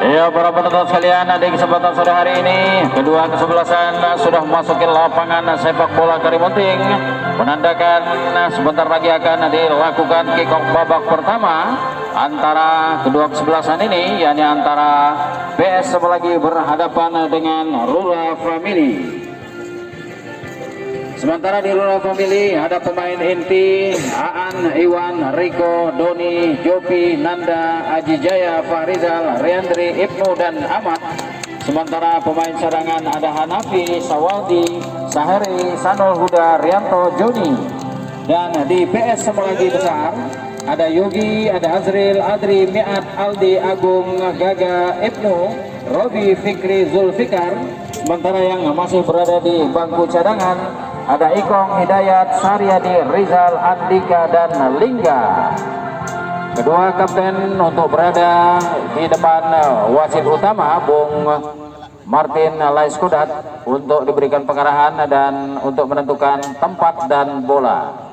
Ya, para penonton sekalian, di kesempatan sore hari ini kedua kesebelasan sudah memasuki lapangan sepak bola Karimunting, menandakan sebentar lagi akan dilakukan kick off babak pertama antara kedua kesebelasan ini, yakni antara PS Semulagi berhadapan dengan Rura Family. Sementara di Rura Family ada pemain inti Aan, Iwan, Riko, Doni, Jopi, Nanda, Aji Jaya, Fahrizal, Riandri, Ibnu, dan Ahmad. Sementara pemain cadangan ada Hanafi, Sawaldi, Sahari, Sanul Huda, Rianto, Joni. Dan di PS Semulagi besar ada Yogi, ada Azril, Adri, Miat, Aldi, Agung, Gaga, Ibnu, Robi, Fikri, Zulfikar. Sementara yang masih berada di bangku cadangan ada Ikong, Hidayat, Saryadi, Rizal, Andika, dan Lingga. Kedua kapten untuk berada di depan wasit utama Bung Martin Laiskudat untuk diberikan pengarahan dan untuk menentukan tempat dan bola.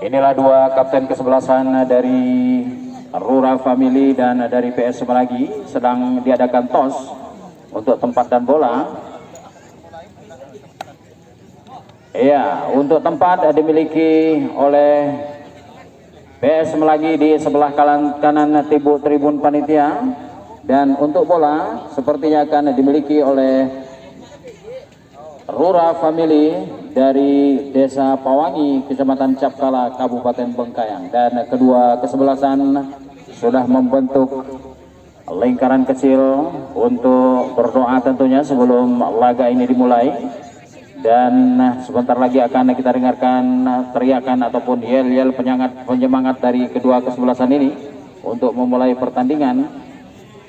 Inilah dua kapten kesebelasan dari Rura Family dan dari PS Semulagi. Sedang diadakan tos untuk tempat dan bola. Iya, untuk tempat dimiliki oleh PS Semulagi di sebelah kanan tribun panitia, dan untuk bola sepertinya akan dimiliki oleh Rura Family dari Desa Pawangi, Kecamatan Capkala, Kabupaten Bengkayang. Dan kedua kesebelasan sudah membentuk lingkaran kecil untuk berdoa tentunya sebelum laga ini dimulai. Dan sebentar lagi akan kita dengarkan teriakan ataupun yel-yel penyemangat dari kedua kesebelasan ini untuk memulai pertandingan.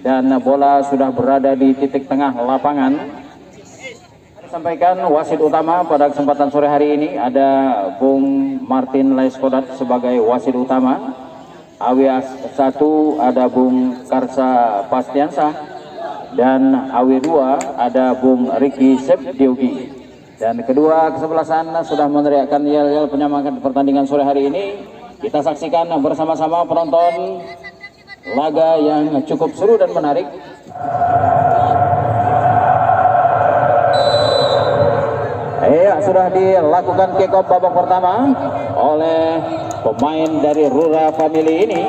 Dan bola sudah berada di titik tengah lapangan. Sampaikan wasit utama pada kesempatan sore hari ini ada Bung Martin Laiskudat sebagai wasit utama. AW 1 ada Bung Karsa Pastiansah, dan AW 2 ada Bung Riki Sepdiogi. Dan kedua kesebelasan sudah meneriakkan yel-yel penyemangat pertandingan sore hari ini. Kita saksikan bersama-sama penonton laga yang cukup seru dan menarik. Ya, sudah dilakukan kick off babak pertama oleh pemain dari Rura Family ini,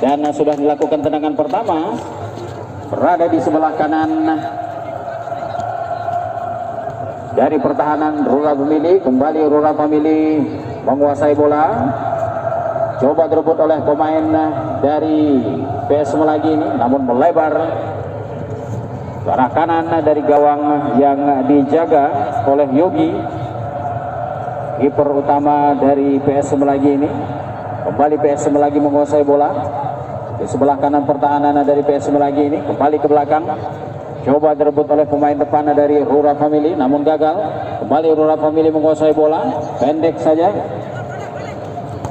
dan sudah dilakukan tendangan pertama berada di sebelah kanan dari pertahanan Rura Family. Kembali Rura Family menguasai bola, coba direbut oleh pemain dari PS Semulagi ini, namun melebar ke arah kanan dari gawang yang dijaga oleh Yogi, kiper utama dari PS Semulagi ini. Kembali PS Semulagi menguasai bola di sebelah kanan pertahanan dari PS Semulagi ini, kembali ke belakang, coba direbut oleh pemain depan dari Rura Family, namun gagal. Kembali Rura Family menguasai bola, pendek saja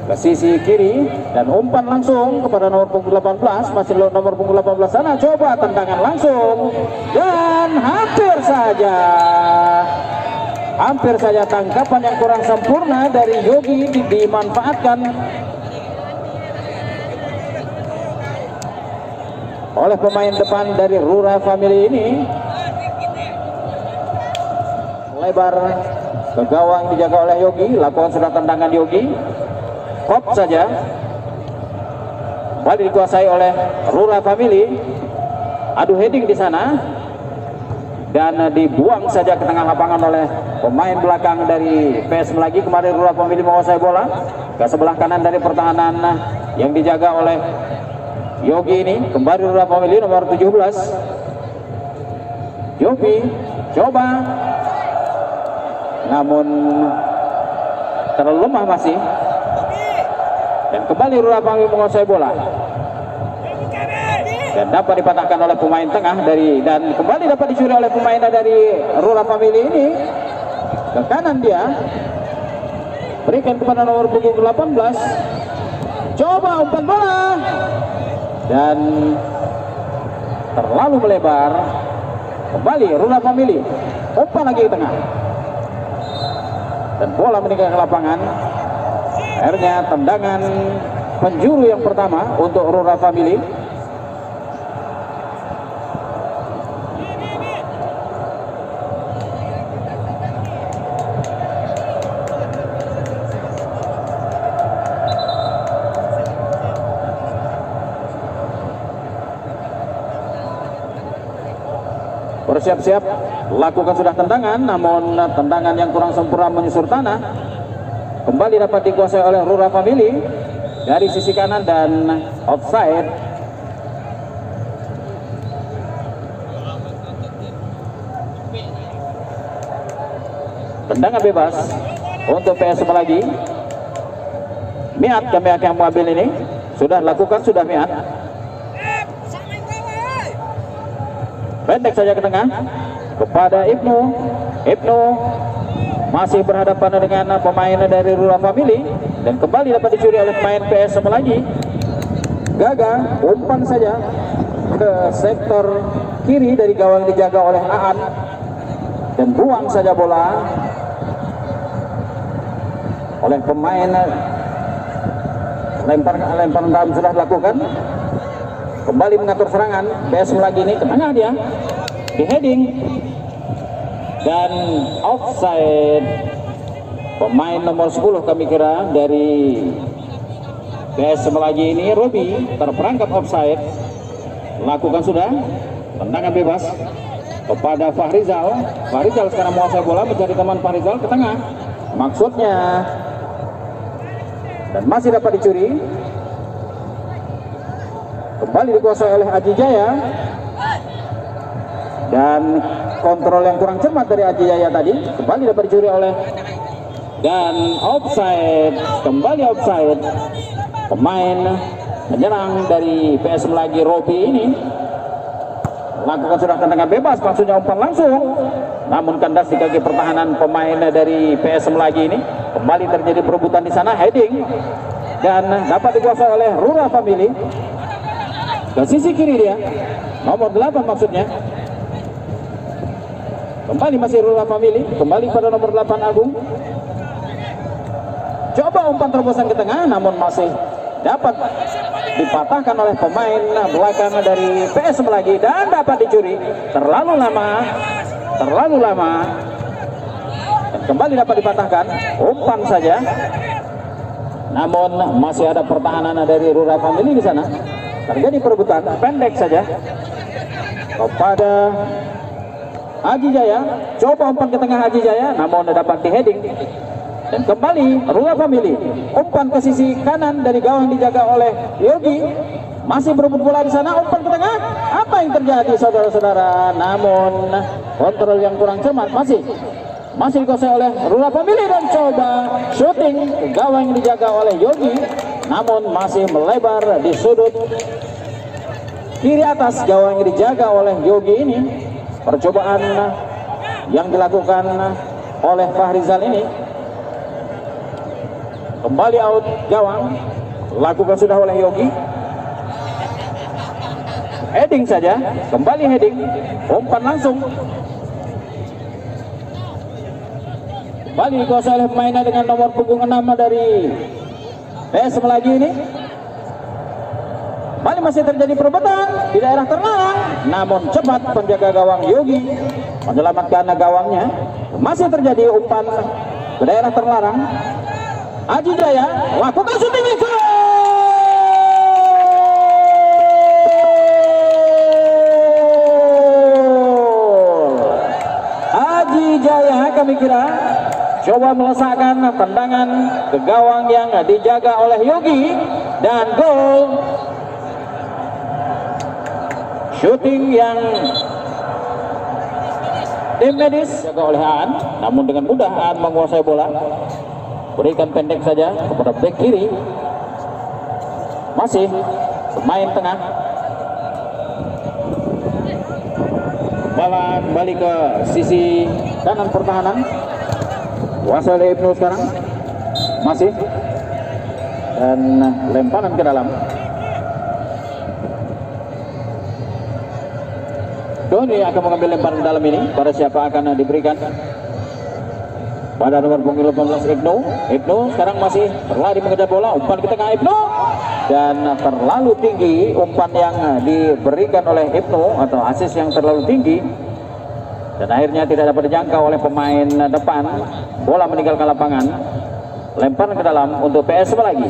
ke sisi kiri dan umpan langsung kepada nomor punggung 18, masih nomor punggung 18 sana, coba tendangan langsung dan hampir saja tangkapan yang kurang sempurna dari Yogi dimanfaatkan oleh pemain depan dari Rura Family ini. lebar ke gawang dijaga oleh Yogi. Lakukan sudah tendangan Yogi, pop saja, kembali dikuasai oleh Rura Family. Adu heading di sana dan dibuang saja ke tengah lapangan oleh pemain belakang dari PS Melagi. Kemarin Rura Family menguasai bola ke sebelah kanan dari pertahanan yang dijaga oleh Yogi ini. Kembali Rura Family nomor 17. Yogi coba, namun terlalu lemah masih, dan kembali Rura Family menguasai bola dan dapat dipatahkan oleh pemain tengah dan kembali dapat dicuri oleh pemain dari Rura Family ini. Ke kanan dia berikan kepada nomor punggung 18, coba umpan bola dan terlalu melebar. Kembali Rura Family, umpan lagi ke tengah dan bola meninggalkan lapangan. Akhirnya tendangan penjuru yang pertama untuk Rura Family. Bersiap-siap, lakukan sudah tendangan, namun tendangan yang kurang sempurna menyusur tanah. Kembali dapat dikuasai oleh Rura Family dari sisi kanan dan offside. Tendangan bebas untuk PS Melagi. Miat kami akan mengambil ini. Sudah lakukan, sudah Miat. Pendek saja ke tengah kepada Ibnu. Ibnu masih berhadapan dengan pemain dari Rura Family dan kembali dapat dicuri oleh pemain PS Melagi. Gagal, umpan saja ke sektor kiri dari gawang dijaga oleh Aan dan buang saja bola oleh pemain. Lemparan dalam sudah dilakukan. Kembali mengatur serangan PS Melagi ini, ke tengah dia, di heading dan offside. Pemain nomor 10 kami kira dari PS Melagi ini, Robi, terperangkap offside. Lakukan sudah tendangan bebas kepada Fahrizal. Fahrizal sekarang menguasai bola, mencari teman Fahrizal ke tengah maksudnya, dan masih dapat dicuri. Kembali dikuasai oleh Aji Jaya dan kontrol yang kurang cermat dari Aji Jaya tadi. Kembali dapat dicuri oleh dan offside. Kembali offside. Pemain menyerang dari PS Melagi, Robi ini, lakukan sudah tendangan bebas, maksudnya umpan langsung, namun kandas di kaki pertahanan pemain dari PS Melagi ini. Kembali terjadi perebutan di sana, heading dan dapat dikuasai oleh Rura Family. Ke sisi kiri dia, nomor 8 maksudnya. Kembali masih Rura Family, kembali pada nomor 8 Agung. Coba umpan terobosan ke tengah, namun masih dapat dipatahkan oleh pemain belakang dari PS Melagi dan dapat dicuri. Terlalu lama. Dan kembali dapat dipatahkan, umpan saja. Namun masih ada pertahanan dari Rura Family di sana. Terjadi perebutan, pendek saja kepada Haji Jaya. Coba umpan ke tengah Haji Jaya, namun dapat di heading. Dan kembali Rura Family, umpan ke sisi kanan dari gawang dijaga oleh Yogi. Masih berebut bola di sana, umpan ke tengah. Apa yang terjadi saudara-saudara? Namun kontrol yang kurang cermat masih dikuasai oleh Rura Family dan coba shooting ke gawang yang dijaga oleh Yogi, namun masih melebar di sudut kiri atas gawang yang dijaga oleh Yogi ini. Percobaan yang dilakukan oleh Fahrizal ini, kembali out gawang, lakukan sudah oleh Yogi. Heading saja, kembali heading, umpan langsung. Kembali dikuasai oleh pemainnya dengan nomor punggung 6 dari PS Melagi ini. Kembali masih terjadi perebutan di daerah terlarang, namun cepat penjaga gawang Yogi menyelamatkan gawangnya. Masih terjadi umpan ke daerah terlarang. Aji Jaya lakukan shooting itu. Aji Jaya kami kira coba melesakkan tendangan ke gawang yang dijaga oleh Yogi dan gol. Shooting yang tim medis dijaga oleh Aan, namun dengan mudah Aan menguasai bola. Berikan pendek saja kepada bek kiri. Masih pemain tengah. Bola kembali ke sisi kanan pertahanan. Kuasai oleh Ibnu sekarang. Masih. Dan lemparan ke dalam. Doni akan mengambil lemparan dalam ini. Pada siapa akan diberikan? Pada nomor punggung 18 Ibnu sekarang masih berlari mengejar bola. Umpan ke tengah Ibnu. Dan terlalu tinggi umpan yang diberikan oleh Ibnu, atau asis yang terlalu tinggi. Dan akhirnya tidak dapat dijangkau oleh pemain depan. Bola meninggalkan lapangan. Lemparan ke dalam untuk PS lagi.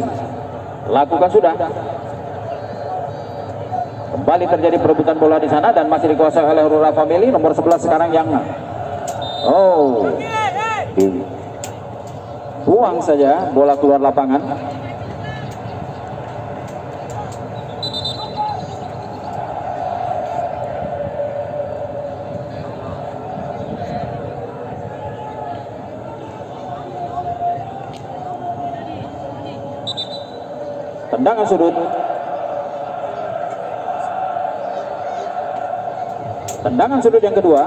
Lakukan sudah. Kembali terjadi perebutan bola di sana dan masih dikuasai oleh Rura Family. Nomor 11 sekarang yang buang saja bola keluar lapangan. Tendangan sudut. Tendangan sudut yang kedua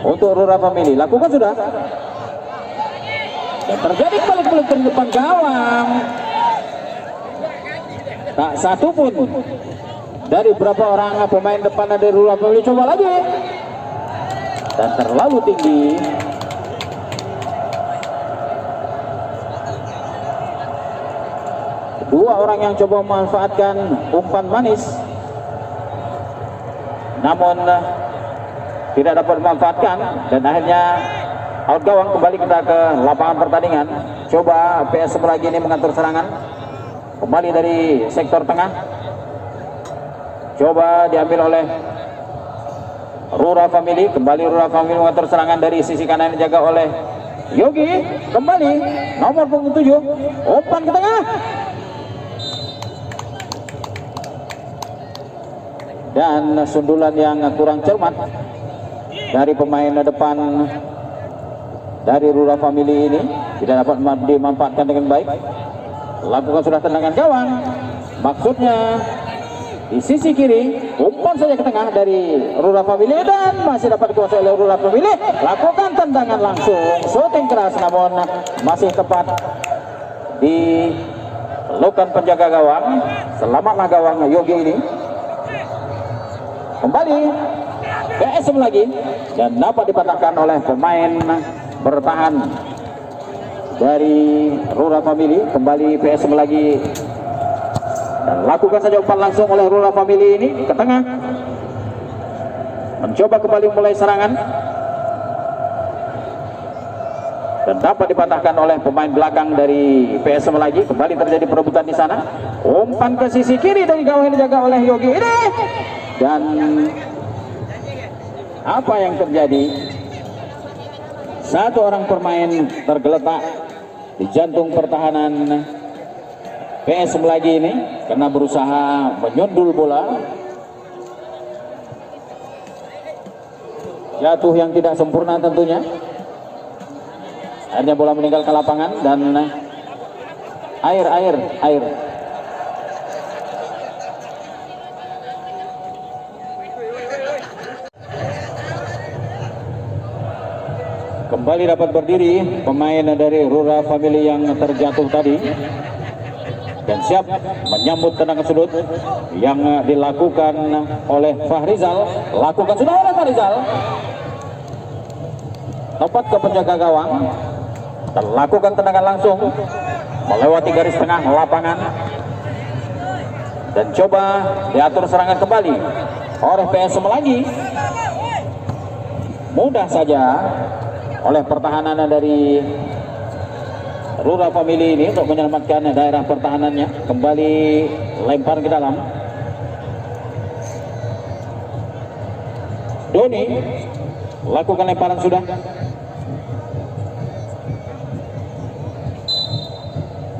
untuk Rura Family. Lakukan sudah. Dan terjadi balik-balik ke depan gawang. Tak satu pun dari berapa orang pemain depan dari Rura Family. Coba lagi. Dan terlalu tinggi. Dua orang yang coba memanfaatkan umpan manis, namun tidak dapat dimanfaatkan dan akhirnya out gawang. Kembali kita ke lapangan pertandingan. Coba PS lagi ini mengatur serangan kembali dari sektor tengah. Coba diambil oleh Rura Family. Kembali Rura Family mengatur serangan dari sisi kanan dijaga oleh Yogi. Kembali nomor punggung 7. Umpan ke tengah. Dan sundulan yang kurang cermat dari pemain depan dari Rura Family ini tidak dapat dimanfaatkan dengan baik. Lakukan sudah tendangan gawang. Maksudnya di sisi kiri, umpan saja ke tengah dari Rura Family dan masih dapat dikuasai oleh Rura Family. Lakukan tendangan langsung, shooting keras namun masih tepat dilakukan penjaga gawang. Selamatlah gawang Yogi ini. Kembali PSM lagi dan dapat dipatahkan oleh pemain bertahan dari Rura Family. Kembali PSM lagi dan lakukan saja umpan langsung oleh Rura Family ini ke tengah. Mencoba kembali mulai serangan dan dapat dipatahkan oleh pemain belakang dari PSM lagi. Kembali terjadi perebutan di sana. Umpan ke sisi kiri dari gawang yang dijaga oleh Yogi ini. Dan apa yang terjadi? Satu orang pemain tergeletak di jantung pertahanan PS lagi ini karena berusaha menyundul bola. Jatuh yang tidak sempurna tentunya. Akhirnya bola meninggalkan lapangan dan air. Kembali dapat berdiri pemain dari Rura Family yang terjatuh tadi dan siap menyambut tendangan sudut yang dilakukan oleh Fahrizal. Lakukan sudah oleh Fahrizal. Tepat ke penjaga gawang dan lakukan tendangan langsung melewati garis tengah lapangan dan coba diatur serangan kembali oleh PSM lagi. Mudah saja oleh pertahanan dari Rura Family ini untuk menyelamatkan daerah pertahanannya. Kembali lempar ke dalam. Doni lakukan lemparan sudah.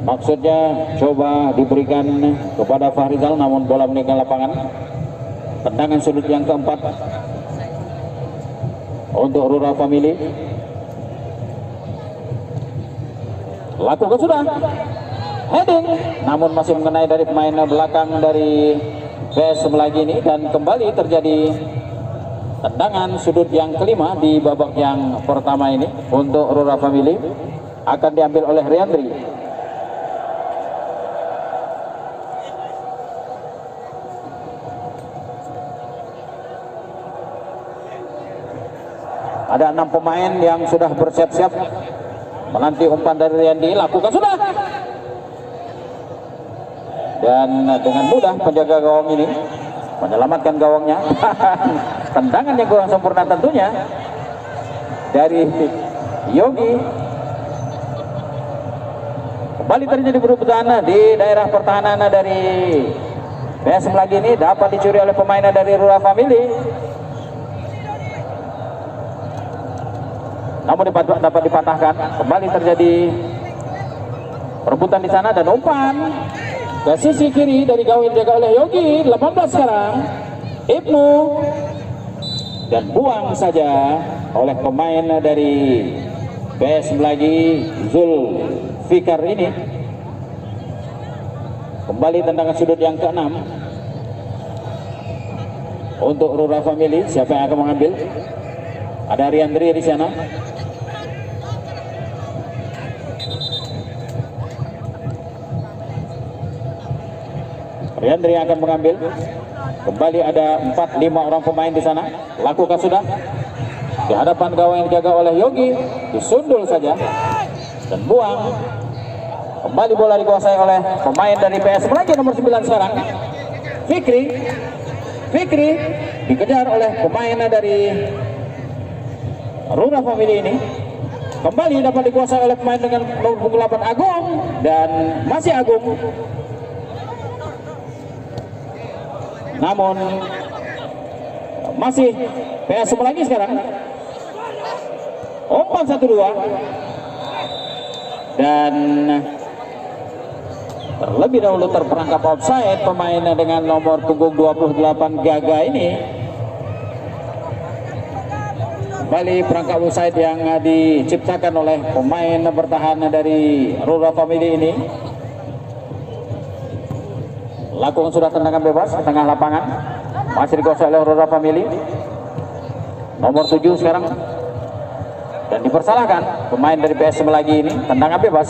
Maksudnya coba diberikan kepada Fahrizal, namun bola meninggal lapangan. Tendangan sudut yang keempat untuk Rura Family. Lakukan sudah heading, namun masih mengenai dari pemain belakang dari PS Semlagi ini, dan kembali terjadi tendangan sudut yang kelima di babak yang pertama ini untuk Rura Family. Akan diambil oleh Riandri. Ada 6 pemain yang sudah bersiap-siap menanti umpan dari Riandi. Lakukan sudah, dan dengan mudah penjaga gawang ini menyelamatkan gawangnya. Tendangan yang kurang sempurna tentunya dari Yogi. Kembali terjadi perebutan di daerah pertahanan dari PS lagi ini, dapat dicuri oleh pemain dari Rura Family. Namun dapat dipatahkan. Kembali terjadi perebutan di sana dan umpan ke sisi kiri dari gawang dijaga oleh Yogi. 18 sekarang Ibnu, dan buang saja oleh pemain dari PS lagi Zul Fikar ini. Kembali tendangan sudut yang ke-6 untuk Rura Family. Siapa yang akan mengambil? Ada Riandri di sana. Riandri akan mengambil. Kembali ada 4-5 orang pemain di sana. Lakukan sudah di hadapan gawang yang dijaga oleh Yogi. Disundul saja dan buang. Kembali bola dikuasai oleh pemain dari PS lagi nomor 9 sekarang, Fikri dikejar oleh pemain dari Rura Family ini. Kembali dapat dikuasai oleh pemain dengan nomor punggung 8 Agung, dan masih Agung. Namun masih PS lagi sekarang. Umpan 1-2, dan terlebih dahulu terperangkap offside pemain dengan nomor punggung 28 Gaga ini. Kembali perangkap offside yang diciptakan oleh pemain bertahan dari Rura Family ini. Lakukan sudah tendangan bebas ke tengah lapangan. Masih dikuasai oleh Rura Family. Nomor 7 sekarang. Dan dipersalahkan pemain dari PS lagi ini. Tendangan bebas.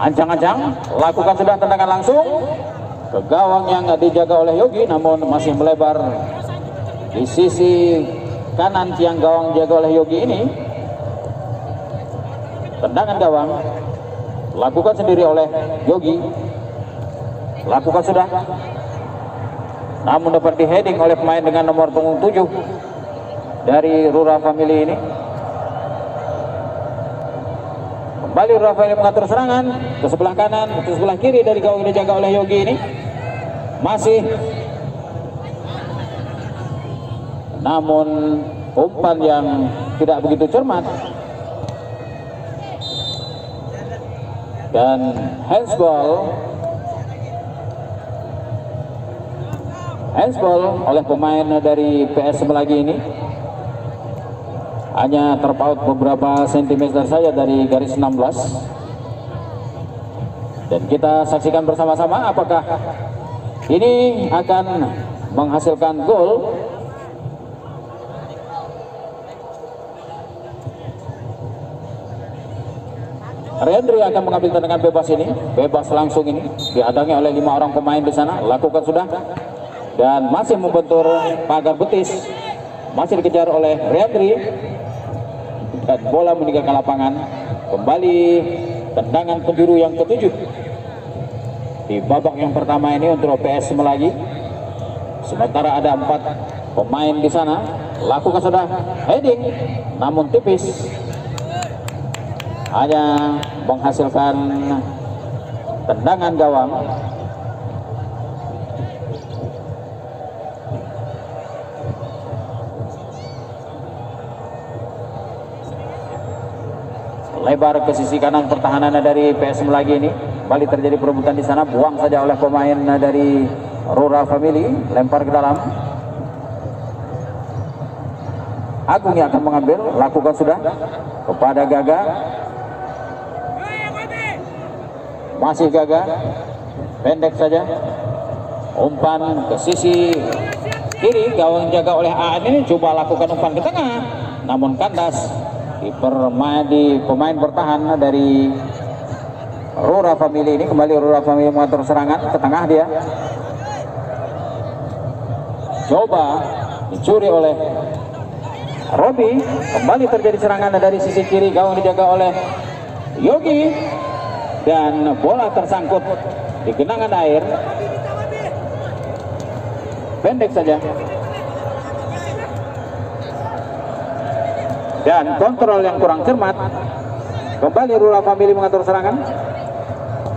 Ancang-ancang, lakukan sudah tendangan langsung ke gawang yang dijaga oleh Yogi, namun masih melebar di sisi kanan tiang gawang dijaga oleh Yogi ini. Tendangan gawang lakukan sendiri oleh Yogi. Lakukan sudah, namun dapat di-heading oleh pemain dengan nomor punggung 7 dari Rura Family ini. Kembali Rura Family mengatur serangan ke sebelah kanan, ke sebelah kiri dari gawang yang dijaga oleh Yogi ini. Masih, namun umpan yang tidak begitu cermat, dan handsball oleh pemain dari PS lagi ini. Hanya terpaut beberapa sentimeter saja dari garis 16. Dan kita saksikan bersama-sama apakah ini akan menghasilkan gol. Riandri akan mengambil tendangan bebas ini, bebas langsung ini, dihadangi oleh 5 orang pemain di sana. Lakukan sudah, dan masih membentur pagar betis masih dikejar oleh Riandri dan bola meninggalkan lapangan. Kembali tendangan penjuru yang ketujuh di babak yang pertama ini untuk PS Melagi. Sementara ada 4 pemain di sana, lakukan sudah heading namun tipis, hanya menghasilkan tendangan gawang. Lebar ke sisi kanan pertahanan dari PS Melagi ini. Kembali terjadi perebutan di sana, buang saja oleh pemain dari Rura Family, lempar ke dalam. Agung yang akan mengambil, lakukan sudah kepada Gaga. Masih Gaga, pendek saja, umpan ke sisi kiri, gawang jaga oleh Aan ini coba lakukan umpan ke tengah, namun kandas di pemain bertahan dari Rura Family ini. Kembali Rura Family mengatur serangan ke tengah, dia coba dicuri oleh Robi. Kembali terjadi serangan dari sisi kiri, gawang dijaga oleh Yogi dan bola tersangkut di genangan air, pendek saja. Dan kontrol yang kurang cermat. Kembali Rura Family mengatur serangan.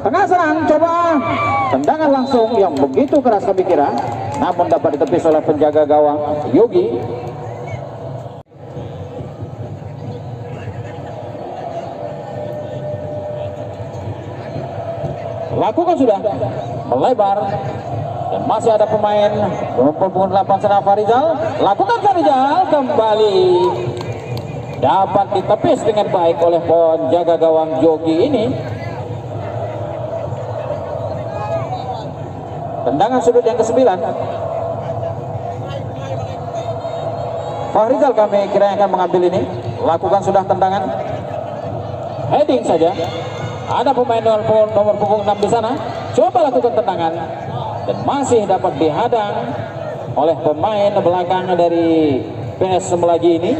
Tengah serang, coba tendangan langsung yang begitu keras kami kira, namun dapat ditepis oleh penjaga gawang Yogi. Lakukan sudah melebar dan masih ada pemain nomor 8 sana Farizal. Lakukan Farizal, kembali dapat ditepis dengan baik oleh penjaga gawang Yogi ini. Tendangan sudut yang ke-9. Farizal kami kira yang akan mengambil ini. Lakukan sudah tendangan heading saja. Ada pemain nomor punggung 6 di sana. Coba lakukan tendangan dan masih dapat dihadang oleh pemain belakang dari PS Melagi ini.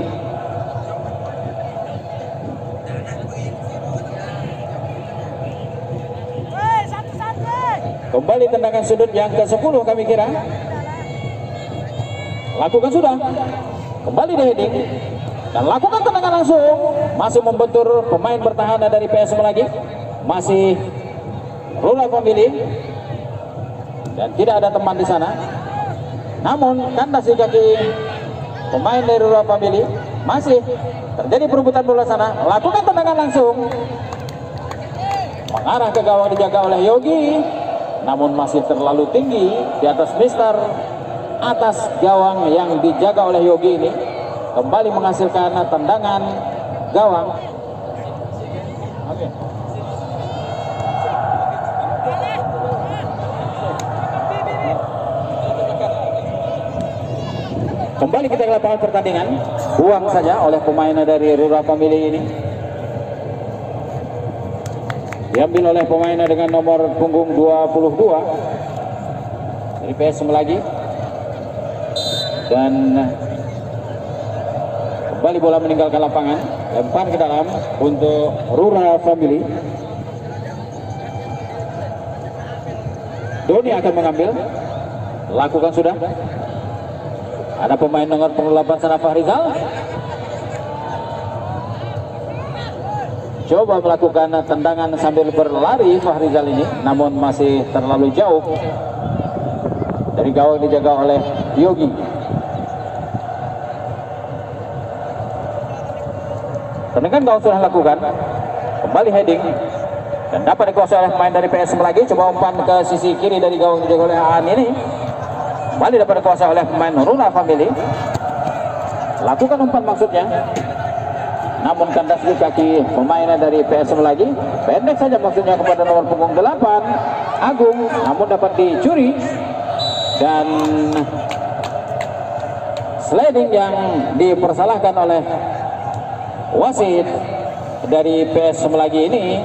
Kembali tendangan sudut yang ke-10 kami kira. Lakukan sudah. Kembali di heading dan lakukan tendangan langsung. Masih membentur pemain bertahan dari PS Melagi. Masih Rura Family dan tidak ada teman di sana. Namun kandas di kaki pemain dari Rura Family. Masih terjadi perebutan bola sana. Lakukan tendangan langsung mengarah ke gawang dijaga oleh Yogi, namun masih terlalu tinggi di atas Mister, atas gawang yang dijaga oleh Yogi ini. Kembali menghasilkan tendangan gawang. Kembali kita ke lapangan pertandingan. Buang saja oleh pemain dari Rura Family ini. Diambil oleh pemain dengan nomor punggung 22 dari PS Melagi. Dan kembali bola meninggalkan lapangan, lempar ke dalam untuk Rura Family. Doni akan mengambil, lakukan sudah. Ada pemain nomor 8 sana Fahrizal. Coba melakukan tendangan sambil berlari Fahrizal ini, namun masih terlalu jauh dari gawang dijaga oleh Yogi. Tendangan gawang sudah lakukan, kembali heading dan dapat dikuasai oleh pemain dari PS Melagi. Coba umpan ke sisi kiri dari gawang dijaga oleh Aan ini, kembali dapat dikuasai oleh pemain Rura Family. Lakukan umpan maksudnya, namun kandas di kaki pemain dari PS Melagi. Pendek saja maksudnya kepada nomor punggung 8 Agung, namun dapat dicuri. Dan sliding yang dipersalahkan oleh wasit dari PS Melagi ini.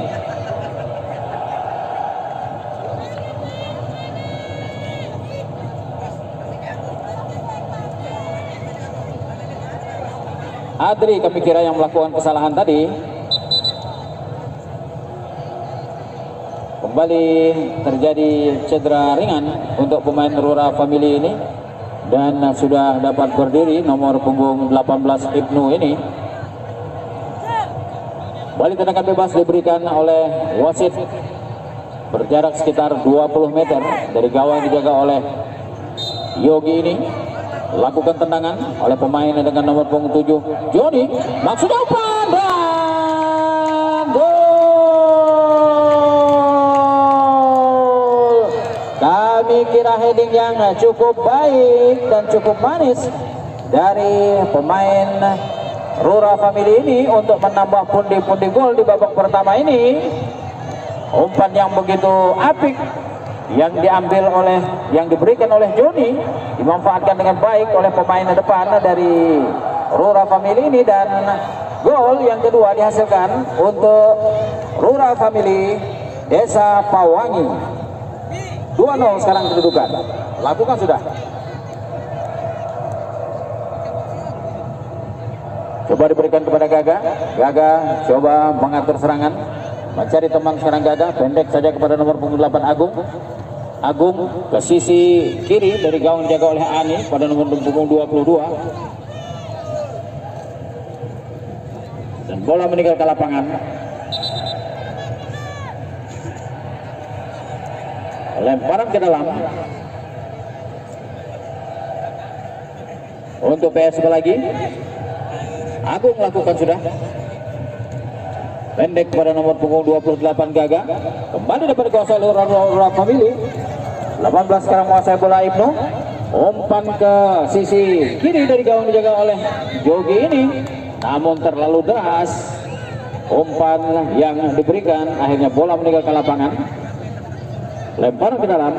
Adri kami kira yang melakukan kesalahan tadi. Kembali terjadi cedera ringan untuk pemain Rura Family ini, dan sudah dapat berdiri nomor punggung 18 Ibnu ini. Kembali tendangan bebas diberikan oleh wasit berjarak sekitar 20 meter dari gawang dijaga oleh Yogi ini. Lakukan tendangan oleh pemain dengan nomor punggung 7 Joni, maksudnya umpan dan gol. Kami kira heading yang cukup baik dan cukup manis dari pemain Rura Family ini untuk menambah pundi-pundi gol di babak pertama ini. Umpan yang begitu apik yang diberikan oleh Joni dimanfaatkan dengan baik oleh pemain depan dari Rura Family ini, dan gol yang kedua dihasilkan untuk Rura Family Desa Pawangi. 2-0 sekarang kedudukan. Lakukan sudah. Coba diberikan kepada Gaga. Gaga coba mengatur serangan, mencari teman sekarang. Gaga pendek saja kepada nomor punggung 8 Agung. Agung ke sisi kiri dari gawang dijaga oleh Ani pada nomor punggung 22, dan bola meninggalkan lapangan. Lemparan ke dalam untuk PS lagi. Agung lakukan sudah, pendek pada nomor punggung 28 Gaga. Kembali dapat dikuasai oleh Rura Family. 18 sekarang menguasai bola Ibnu. Umpan ke sisi kiri dari gawang dijaga oleh Jogi ini, namun terlalu deras umpan yang diberikan, akhirnya bola meninggalkan lapangan. Lempar ke dalam,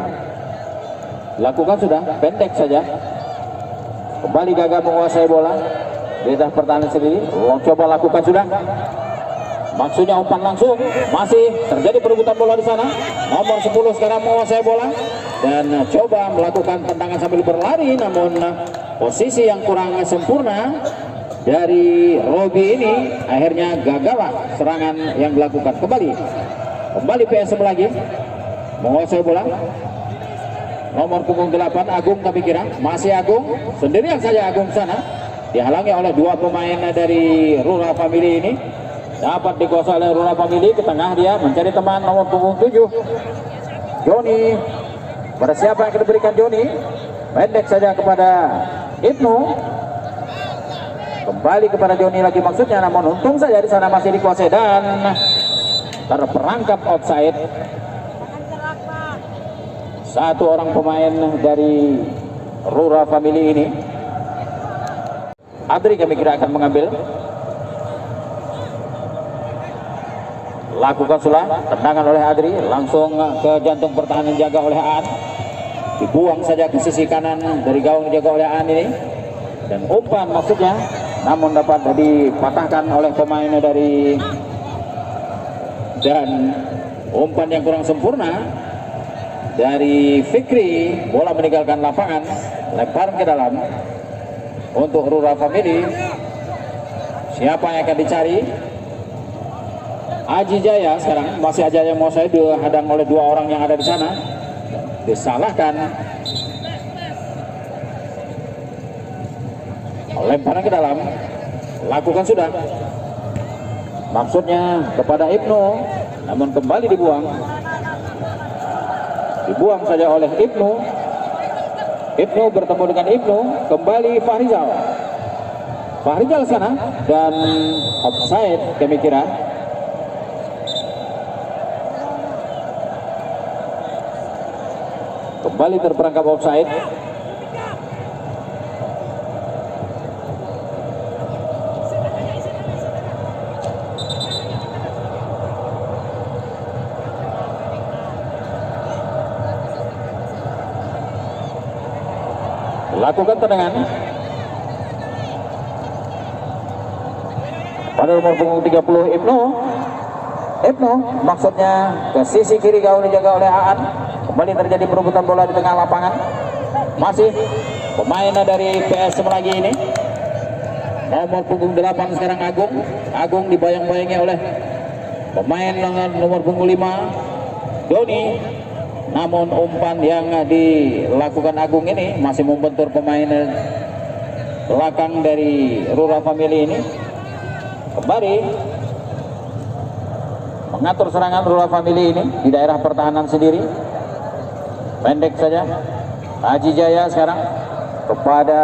lakukan sudah, pendek saja. Kembali Gaga menguasai bola di atas pertahanan sendiri. Coba lakukan sudah, maksudnya umpan langsung, masih terjadi perebutan bola di sana. Nomor 10 sekarang menguasai bola dan coba melakukan tendangan sambil berlari, namun posisi yang kurang sempurna dari Robi ini akhirnya gagal serangan yang dilakukan. Kembali PS lagi menguasai bola. Nomor punggung 8 Agung kami kira, masih Agung, sendirian saja Agung sana, dihalangi oleh dua pemain dari Rura Family ini. Dapat dikuasai oleh Rura Family, ke tengah dia mencari teman nomor punggung 7 Joni. Pada siapa yang diberikan Joni? Pendek saja kepada Ibnu. Kembali kepada Joni lagi maksudnya, namun untung saja di sana masih dikuasai dan terperangkap offside. Satu orang pemain dari Rura Family ini, Adri kami kira akan mengambil. Lakukan sulah, tendangan oleh Adri, langsung ke jantung pertahanan jaga oleh An. Dibuang saja ke sisi kanan dari gawang dijaga oleh An ini. Dan umpan maksudnya, namun dapat dipatahkan oleh pemain dari, dan umpan yang kurang sempurna dari Fikri. Bola meninggalkan lapangan, lempar ke dalam untuk Rura Family. Siapa yang akan dicari? Aji Jaya sekarang, masih Aji Jaya mau saya dihadang oleh dua orang yang ada di sana, disalahkan. Lemparan ke dalam, lakukan sudah, maksudnya kepada Ibnu, namun kembali dibuang saja oleh Ibnu. Ibnu bertemu dengan Ibnu, kembali Fahrizal sana, dan offside kami kira. Kembali terperangkap offside. Lakukan tendangan pada nomor punggung 30 Ibnu maksudnya ke sisi kiri gawang dijaga oleh Aan. Kembali terjadi perebutan bola di tengah lapangan. Masih pemain dari PS lagi ini. nomor punggung 8 sekarang Agung dibayang-bayangi oleh pemain dengan nomor punggung 5 Doni, namun umpan yang dilakukan Agung ini masih membentur pemain belakang dari Rura Family ini. Kembali mengatur serangan Rura Family ini di daerah pertahanan sendiri, pendek saja. Haji Jaya sekarang kepada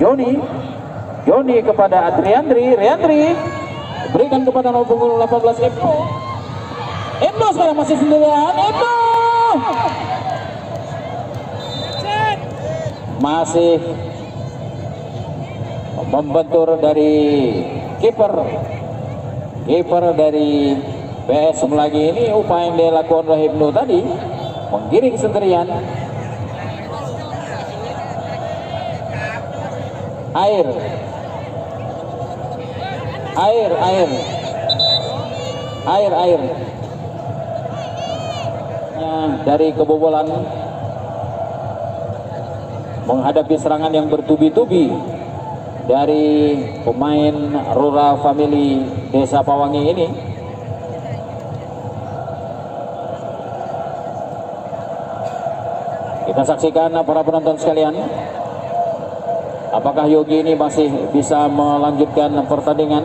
Joni kepada Riandri berikan kepada nomor punggung 18 Ibnu sekarang masih sendirian. Ibnu masih membentur dari kiper dari PS Semlagi ini. Upaya yang dilakukan oleh Ibnu tadi menggiring sendirian. Air dari kebobolan menghadapi serangan yang bertubi-tubi dari pemain Rura Family Desa Pawangi ini. Kita saksikan para penonton sekalian, apakah Yogi ini masih bisa melanjutkan pertandingan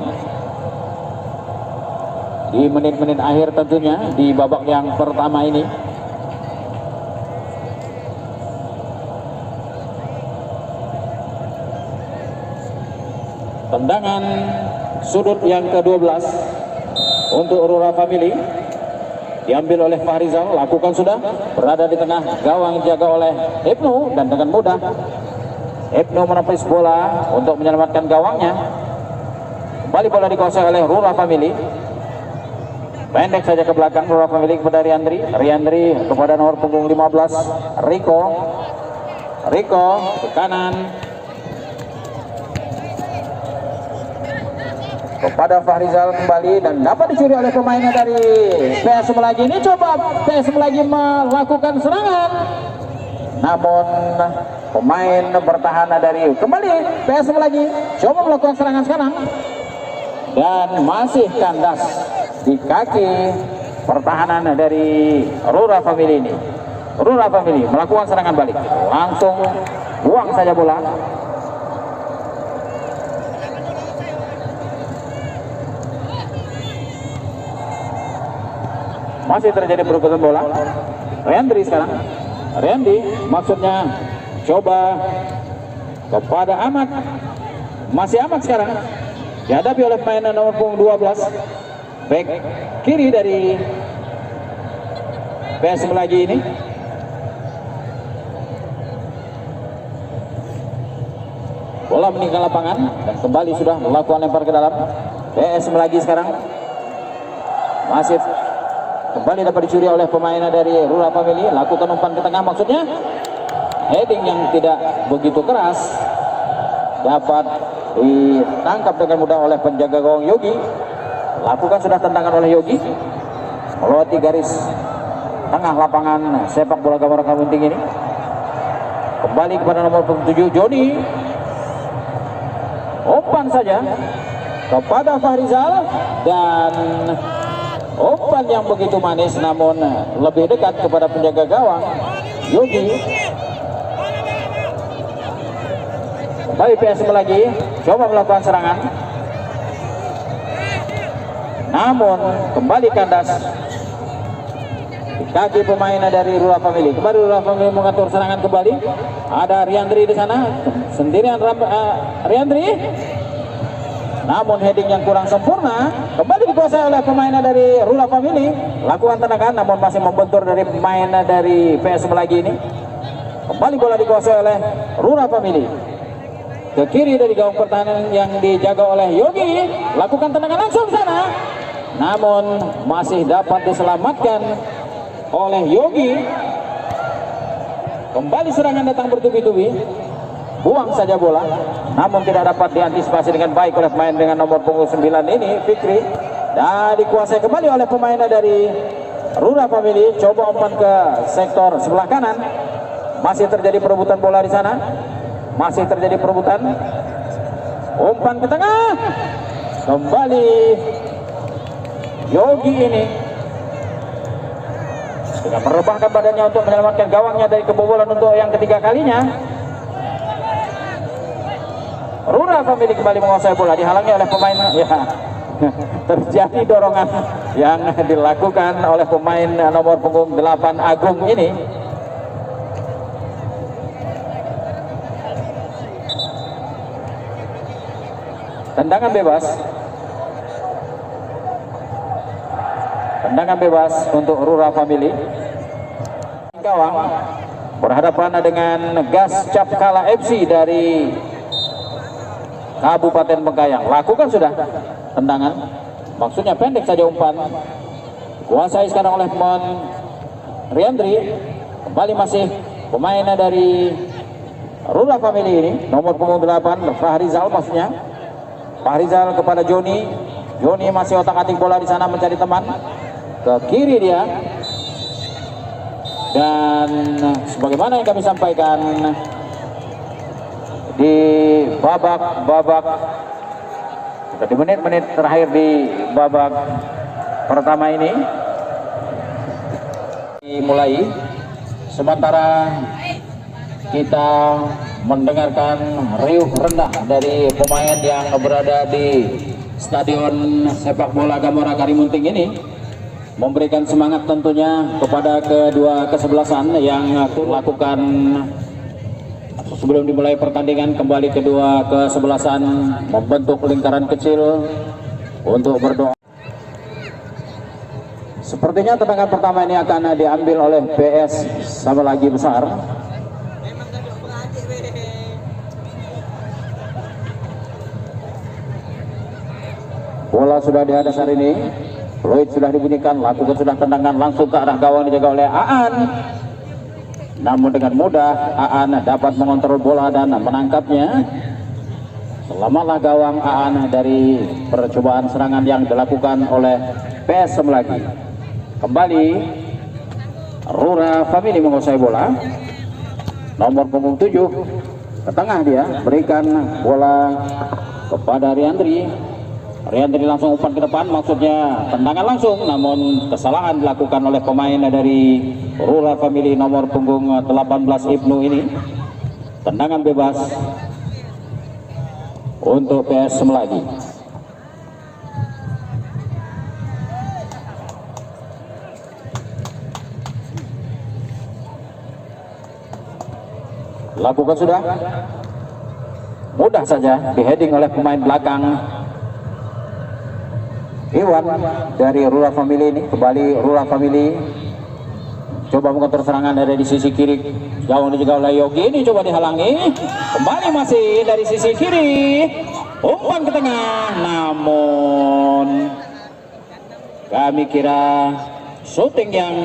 di menit-menit akhir tentunya di babak yang pertama ini. Tendangan sudut yang ke-12 untuk Rura Family diambil oleh Fahrizal, lakukan sudah, berada di tengah gawang dijaga oleh Ibnu dan dengan mudah Ibnu menepis bola untuk menyelamatkan gawangnya. Kembali bola dikuasai oleh Rura Family, pendek saja ke belakang Rura Family kepada Riandri kepada nomor punggung 15 Riko ke kanan kepada Fahrizal kembali dan dapat dicuri oleh pemainnya dari PS Semlagi ini. Coba PS Semlagi melakukan serangan, namun pemain bertahan dari kembali PS Semlagi coba melakukan serangan sekarang dan masih kandas di kaki pertahanan dari Rura Family ini. Rura Family melakukan serangan balik, langsung buang saja bola. Masih terjadi perebutan bola. Riandri sekarang. Maksudnya coba kepada Ahmad. Masih Ahmad sekarang. Dihadapi oleh pemain nomor punggung 12. Back kiri dari PS Semlagi ini. Bola meninggal lapangan dan kembali sudah melakukan lempar ke dalam. PS Semlagi sekarang masih kembali dapat dicuri oleh pemain dari Rura Family, lakukan umpan ke tengah, maksudnya heading yang tidak begitu keras dapat ditangkap dengan mudah oleh penjaga gawang Yogi. Lakukan sudah tendangan oleh Yogi melewati garis tengah lapangan sepak bola Gawang Kamunting ini. Kembali kepada nomor 7 Joni, umpan saja kepada Fahrizal dan umpan yang begitu manis namun lebih dekat kepada penjaga gawang Yogi. Kembali PS lagi coba melakukan serangan, namun kembali kandas di kaki pemain dari Rura Family. Kembali Rura Family mengatur serangan kembali. Ada Riandri di sana sendirian. Riandri, namun heading yang kurang sempurna, kembali dikuasai oleh pemain dari Rura Family. Lakukan tendangan namun masih membentur dari pemain dari PS lagi ini. Kembali bola dikuasai oleh Rura Family. Ke kiri dari gawang pertahanan yang dijaga oleh Yogi. Lakukan tendangan langsung sana, namun masih dapat diselamatkan oleh Yogi. Kembali serangan datang bertubi-tubi. Buang saja bola, namun tidak dapat diantisipasi dengan baik oleh pemain dengan nomor punggung 9 ini, Fikri. Dan dikuasai kembali oleh pemain dari Rura Family. Coba umpan ke sektor sebelah kanan. Masih terjadi perebutan bola di sana. Masih terjadi perebutan. umpan ke tengah, kembali Yogi ini dengan merebahkan badannya untuk menyelamatkan gawangnya dari kebobolan untuk yang ketiga kalinya. Rura Family kembali menguasai bola, dihalangi oleh pemain, ya terjadi dorongan yang dilakukan oleh pemain nomor punggung 8 Agung ini. Tendangan bebas. Tendangan bebas untuk Rura Family. Gawang berhadapan dengan Gas Capkala FC dari Kabupaten Bengkayang. Lakukan sudah tendangan, maksudnya pendek saja umpan. Kuasai sekarang oleh Riandri. Kembali masih pemain dari Rura Family ini, nomor punggung 8 Fahrizal maksudnya. Fahrizal kepada Joni. Joni masih otak-atik bola di sana mencari teman. Ke kiri dia. Dan sebagaimana yang kami sampaikan di babak di menit-menit terakhir di babak pertama ini dimulai, sementara kita mendengarkan riuh rendah dari pemain yang berada di Stadion Sepak Bola Gamora Karimunting ini, memberikan semangat tentunya kepada kedua kesebelasan yang melakukan sebelum dimulai pertandingan. Kembali kedua kesebelasan membentuk lingkaran kecil untuk berdoa. Sepertinya tendangan pertama ini akan diambil oleh PS sama lagi besar. Bola sudah di atas hari ini. Fluid sudah dibunyikan, lakukan sudah tendangan langsung ke arah gawang dijaga oleh Aan. Namun dengan mudah Aan dapat mengontrol bola dan menangkapnya. Selamatlah gawang Aan dari percobaan serangan yang dilakukan oleh PS Semlagi. Kembali Rura Family menguasai bola. Nomor punggung 7 ke tengah dia, berikan bola kepada Riandri. Riandri langsung umpan ke depan, maksudnya tendangan langsung, namun kesalahan dilakukan oleh pemain dari Rura Family nomor punggung 18 Ibnu ini. Tendangan bebas untuk PS Semlagi. Lakukan sudah, mudah saja di-heading oleh pemain belakang Iwan dari Rura Family ini. Kembali Rura Family coba mengontrol serangan dari di sisi kiri, jauh dijaga oleh Yogi, ini coba dihalangi. Kembali masih dari sisi kiri, umpan ke tengah, namun kami kira shooting yang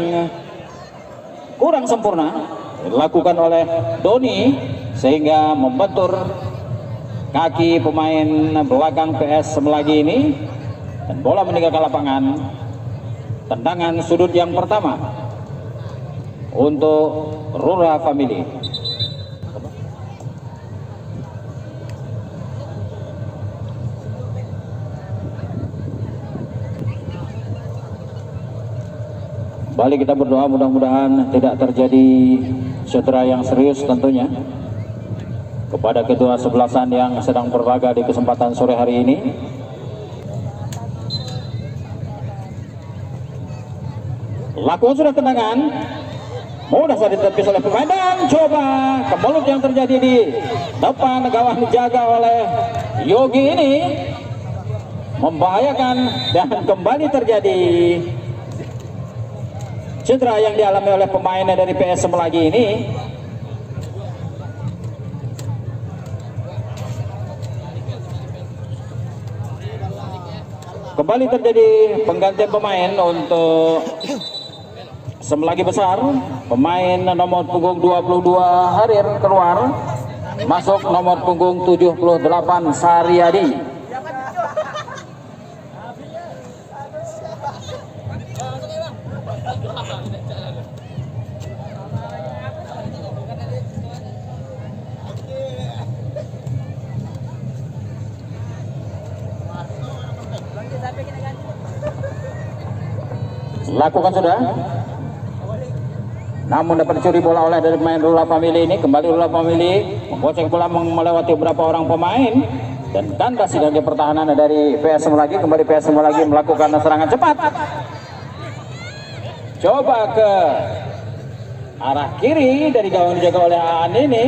kurang sempurna dilakukan oleh Doni sehingga membentur kaki pemain belakang PS Semlagi ini. Dan bola meninggalkan lapangan. Tendangan sudut yang pertama untuk Rura Family. Balik kita berdoa mudah-mudahan tidak terjadi cedera yang serius tentunya kepada kedua sebelasan yang sedang berlaga di kesempatan sore hari ini. Lakukan sudah tendangan, mudah saja ditepis oleh pemain dan coba kemelut yang terjadi di depan gawang dijaga oleh Yogi ini membahayakan dan kembali terjadi cedera yang dialami oleh pemain dari PS Semlagi ini. Kembali terjadi penggantian pemain untuk Semlagi besar. Pemain nomor punggung 22 Harir keluar, masuk nomor punggung 78 Saryadi. lakukan sudah. Namun dapat dicuri bola oleh dari pemain Rula Family ini. Kembali Rula Family menggocek bola melewati beberapa orang pemain dan kandas sebagai pertahanan dari PS lagi. Kembali PS lagi melakukan serangan cepat. Coba ke arah kiri dari gawang dijaga oleh Aan ini.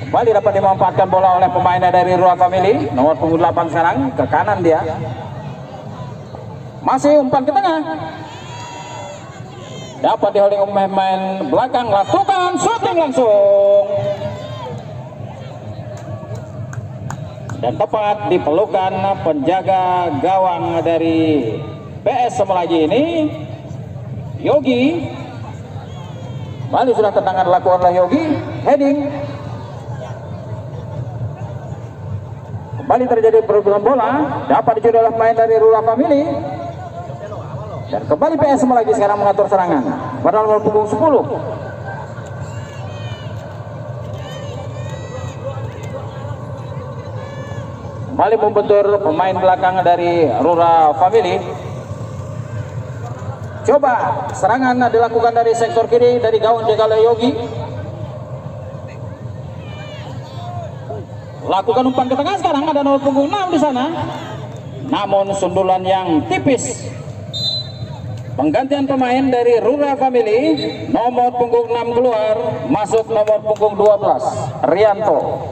Kembali dapat dimanfaatkan bola oleh pemainnya dari Rula Family. Nomor punggung 8 sekarang ke kanan dia. Masih umpan ke tengah. Dapat diholding pemain belakang, lakukan shooting langsung. Dan tepat dipelukan penjaga gawang dari PS Semulagi ini, Yogi. Kembali sudah tendangan dilakukan oleh Yogi, heading. Kembali terjadi perebutan bola, dapat dicuri oleh pemain dari Rula Family. Dan kembali PS lagi sekarang mengatur serangan pada nomor punggung 10. Kembali membentur pemain belakang dari Rula Family. Coba serangan dilakukan dari sektor kiri dari gawang dijaga oleh Yogi. Lakukan umpan ke tengah sekarang, ada nomor punggung 6 di sana. Namun sundulan yang tipis. Penggantian pemain dari Rula Family, nomor punggung 6 keluar, masuk nomor punggung 12, Rianto.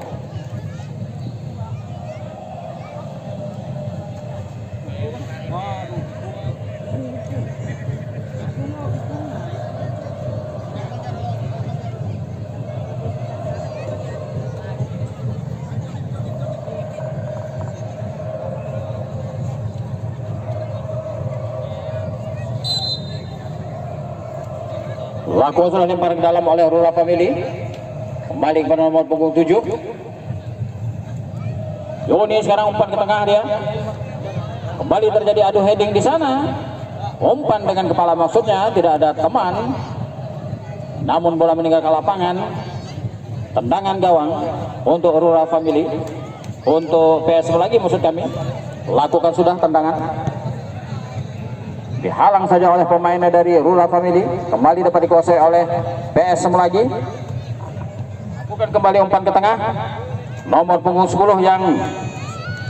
Lakukan sudah lempar ke dalam oleh Rula Family. Kembali ke nomor punggung 7. Yoni sekarang umpan ke tengah dia. Kembali terjadi adu heading di sana. Umpan dengan kepala maksudnya, tidak ada teman. Namun bola meninggalkan lapangan. Tendangan gawang untuk Rula Family. Untuk PS lagi maksud kami. Lakukan sudah tendangan. Dihalang saja oleh pemainnya dari Rula Family. Kembali dapat dikuasai oleh PS lagi. Bukan kembali umpan ke tengah. Nomor punggung 10 yang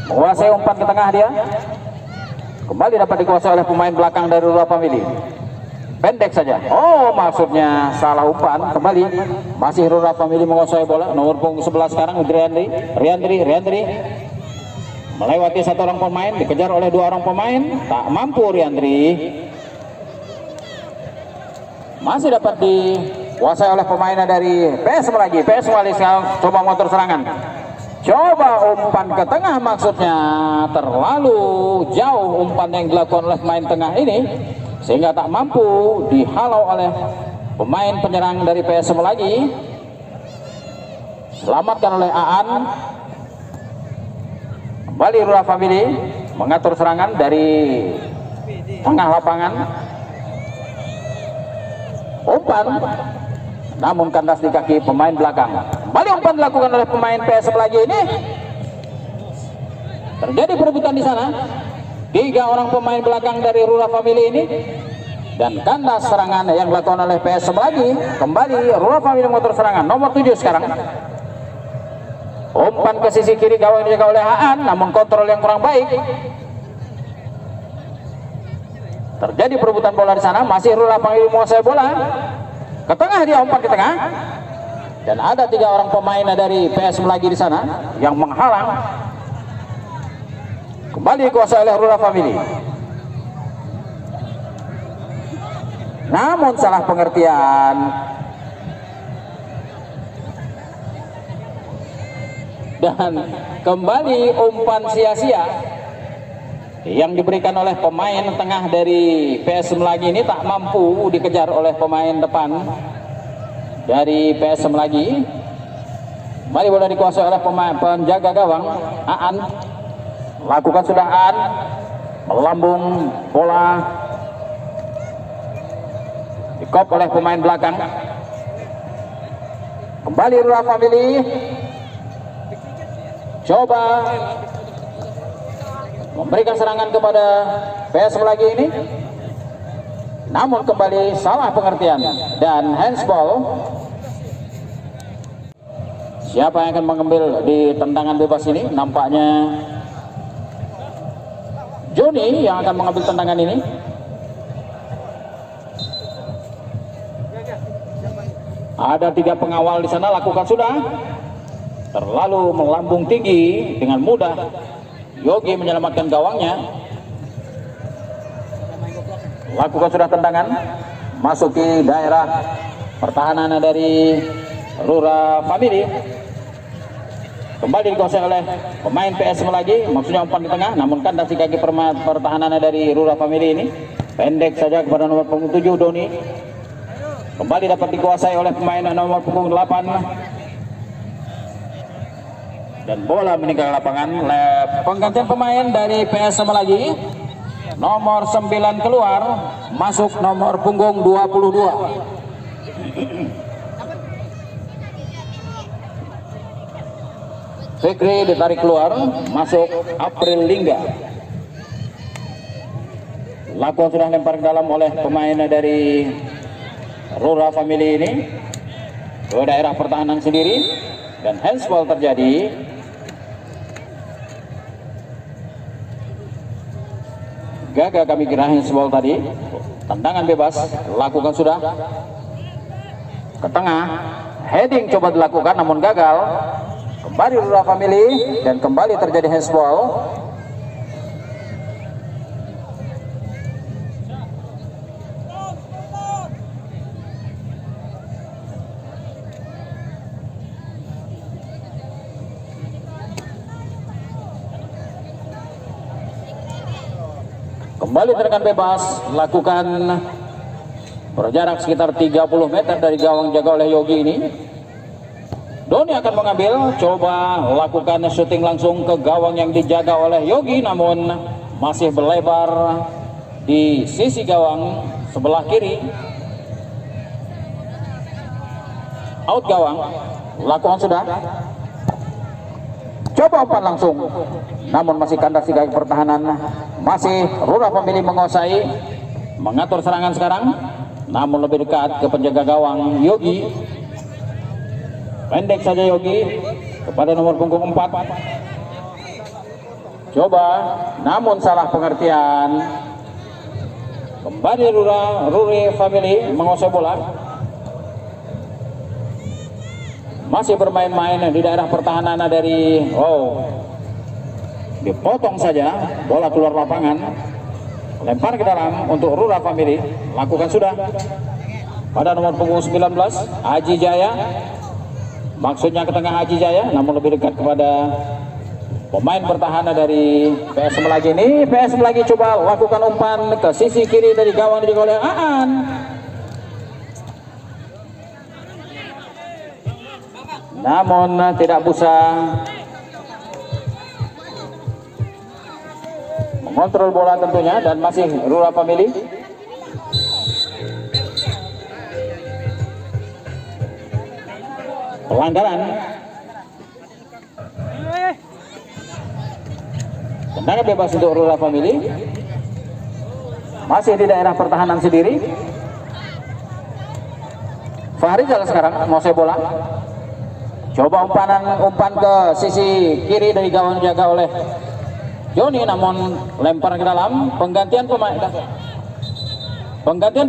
menguasai umpan ke tengah dia. Kembali dapat dikuasai oleh pemain belakang dari Rula Family. Pendek saja. Oh, maksudnya salah umpan. Kembali masih Rula Family menguasai bola. Nomor punggung 11 sekarang Riandri. Melewati satu orang pemain, dikejar oleh dua orang pemain, tak mampu Riandri. Masih dapat dikuasai oleh pemainnya dari PS lagi. PS kembali sekarang coba motor serangan. Coba umpan ke tengah, maksudnya terlalu jauh umpan yang dilakukan oleh pemain tengah ini, sehingga tak mampu dihalau oleh pemain penyerang dari PS lagi. Selamatkan oleh Aan. Kembali Rula Family mengatur serangan dari tengah lapangan. Umpan, namun kandas di kaki pemain belakang. Kembali umpan dilakukan oleh pemain PS lagi ini. Terjadi perebutan di sana. 3 orang pemain belakang dari Rula Family ini. Dan kandas serangan yang dilakukan oleh PS lagi. Kembali Rula Family mengatur serangan. Nomor 7 sekarang. Umpan ke sisi kiri gawang dijaga oleh Aan, namun kontrol yang kurang baik. Terjadi perebutan bola di sana, masih Rula Family menguasai bola. Ke tengah dia, umpan ke tengah. Dan ada 3 orang pemain dari PS lagi di sana yang menghalang. Kembali dikuasai oleh Rula Family. Namun salah pengertian. Dan kembali umpan sia-sia yang diberikan oleh pemain tengah dari PS lagi ini tak mampu dikejar oleh pemain depan dari PS lagi. Kembali bola dikuasai oleh pemain penjaga gawang Aan. Lakukan sudah Aan. Melambung bola dikop oleh pemain belakang. Kembali Rula Family. Coba memberikan serangan kepada PS Melagi ini, namun kembali salah pengertian dan handsball. Siapa yang akan mengambil di tendangan bebas ini? Nampaknya Joni yang akan mengambil tendangan ini. Ada 3 pengawal di sana, lakukan sudah. Terlalu melambung tinggi, dengan mudah Yogi menyelamatkan gawangnya. Lakukan sudah tendangan, masuki daerah pertahanan dari Rura Family. Kembali dikuasai oleh pemain PS Melagi, maksudnya umpan di tengah, namun kandas di kaki pertahanan dari Rura Family ini. Pendek saja kepada nomor punggung 7 Doni. Kembali dapat dikuasai oleh pemain nomor punggung 8. Dan bola meninggal lapangan. Penggantian pemain dari PS Melagi. Nomor 9 keluar, masuk nomor punggung 22. Fikri ditarik keluar, masuk April Lingga. Lakukan sudah lempar ke dalam oleh pemain dari Rura Family ini ke daerah pertahanan sendiri, dan handsball terjadi. Gagal kami kira handsball tadi. Tendangan bebas, lakukan sudah ke tengah, heading coba dilakukan namun gagal. Kembali Rura Family dan kembali terjadi handsball. Kembali tendangan bebas, lakukan berjarak sekitar 30 meter dari gawang jaga oleh Yogi ini. Doni akan mengambil, coba lakukan syuting langsung ke gawang yang dijaga oleh Yogi, namun masih berlebar di sisi gawang sebelah kiri. Out gawang, lakukan sudah. Coba umpan langsung, namun masih kandas di kaki pertahanan. Masih Rura Family menguasai, mengatur serangan sekarang, namun lebih dekat ke penjaga gawang Yogi. Pendek saja Yogi kepada nomor punggung 4. Coba, namun salah pengertian. Kembali Rura Family menguasai bola. Masih bermain-main di daerah pertahanan dari dipotong saja, bola keluar lapangan. Lempar ke dalam untuk Rura Family. Lakukan sudah pada nomor punggung 19 Haji Jaya. Maksudnya ke tengah Haji Jaya, namun lebih dekat kepada pemain pertahanan dari PS Melagi ini. PS Melagi coba lakukan umpan ke sisi kiri dari gawang dijaga oleh Aan. Namun tidak bisa mengontrol bola tentunya, dan masih Rura Family. Pelanggaran. Tendangan bebas untuk Rura Family. Masih di daerah pertahanan sendiri. Fahrizal sekarang menguasai bola. Coba umpan ke sisi kiri dari gawang dijaga oleh Joni, namun lempar ke dalam. Penggantian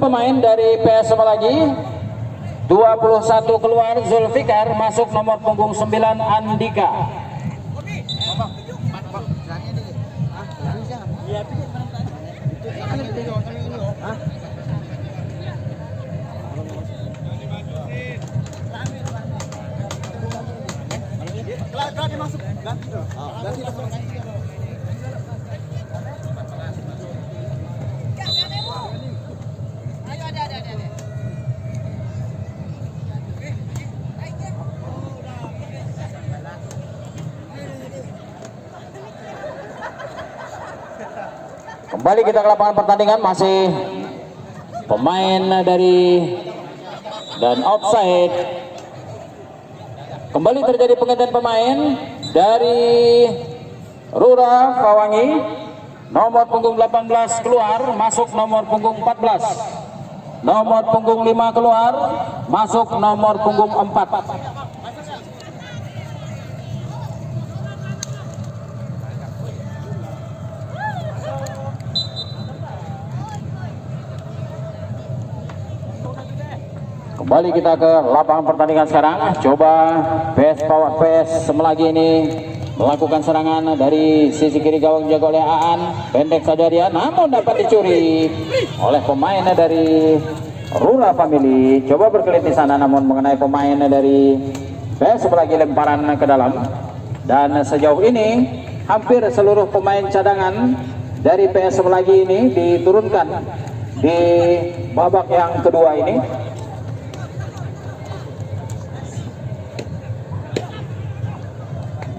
pemain dari PS Melagi. 21 keluar Zulfikar, masuk nomor punggung 9 Andika. Kembali kita ke lapangan pertandingan, masih pemain dari dan outside. Kembali terjadi penggantian pemain dari Rura Fawangi. Nomor punggung 18 keluar, masuk nomor punggung 14. Nomor punggung 5 keluar, masuk nomor punggung 4. Kembali kita ke lapangan pertandingan sekarang. Coba PS Semelagi ini melakukan serangan dari sisi kiri gawang jaga oleh Aan. Pendek saja dia, namun dapat dicuri oleh pemain dari Rura Family. Coba berkelit di sana, namun mengenai pemain dari PS Semelagi, lemparan ke dalam. Dan sejauh ini hampir seluruh pemain cadangan dari PS Semelagi ini diturunkan di babak yang kedua ini.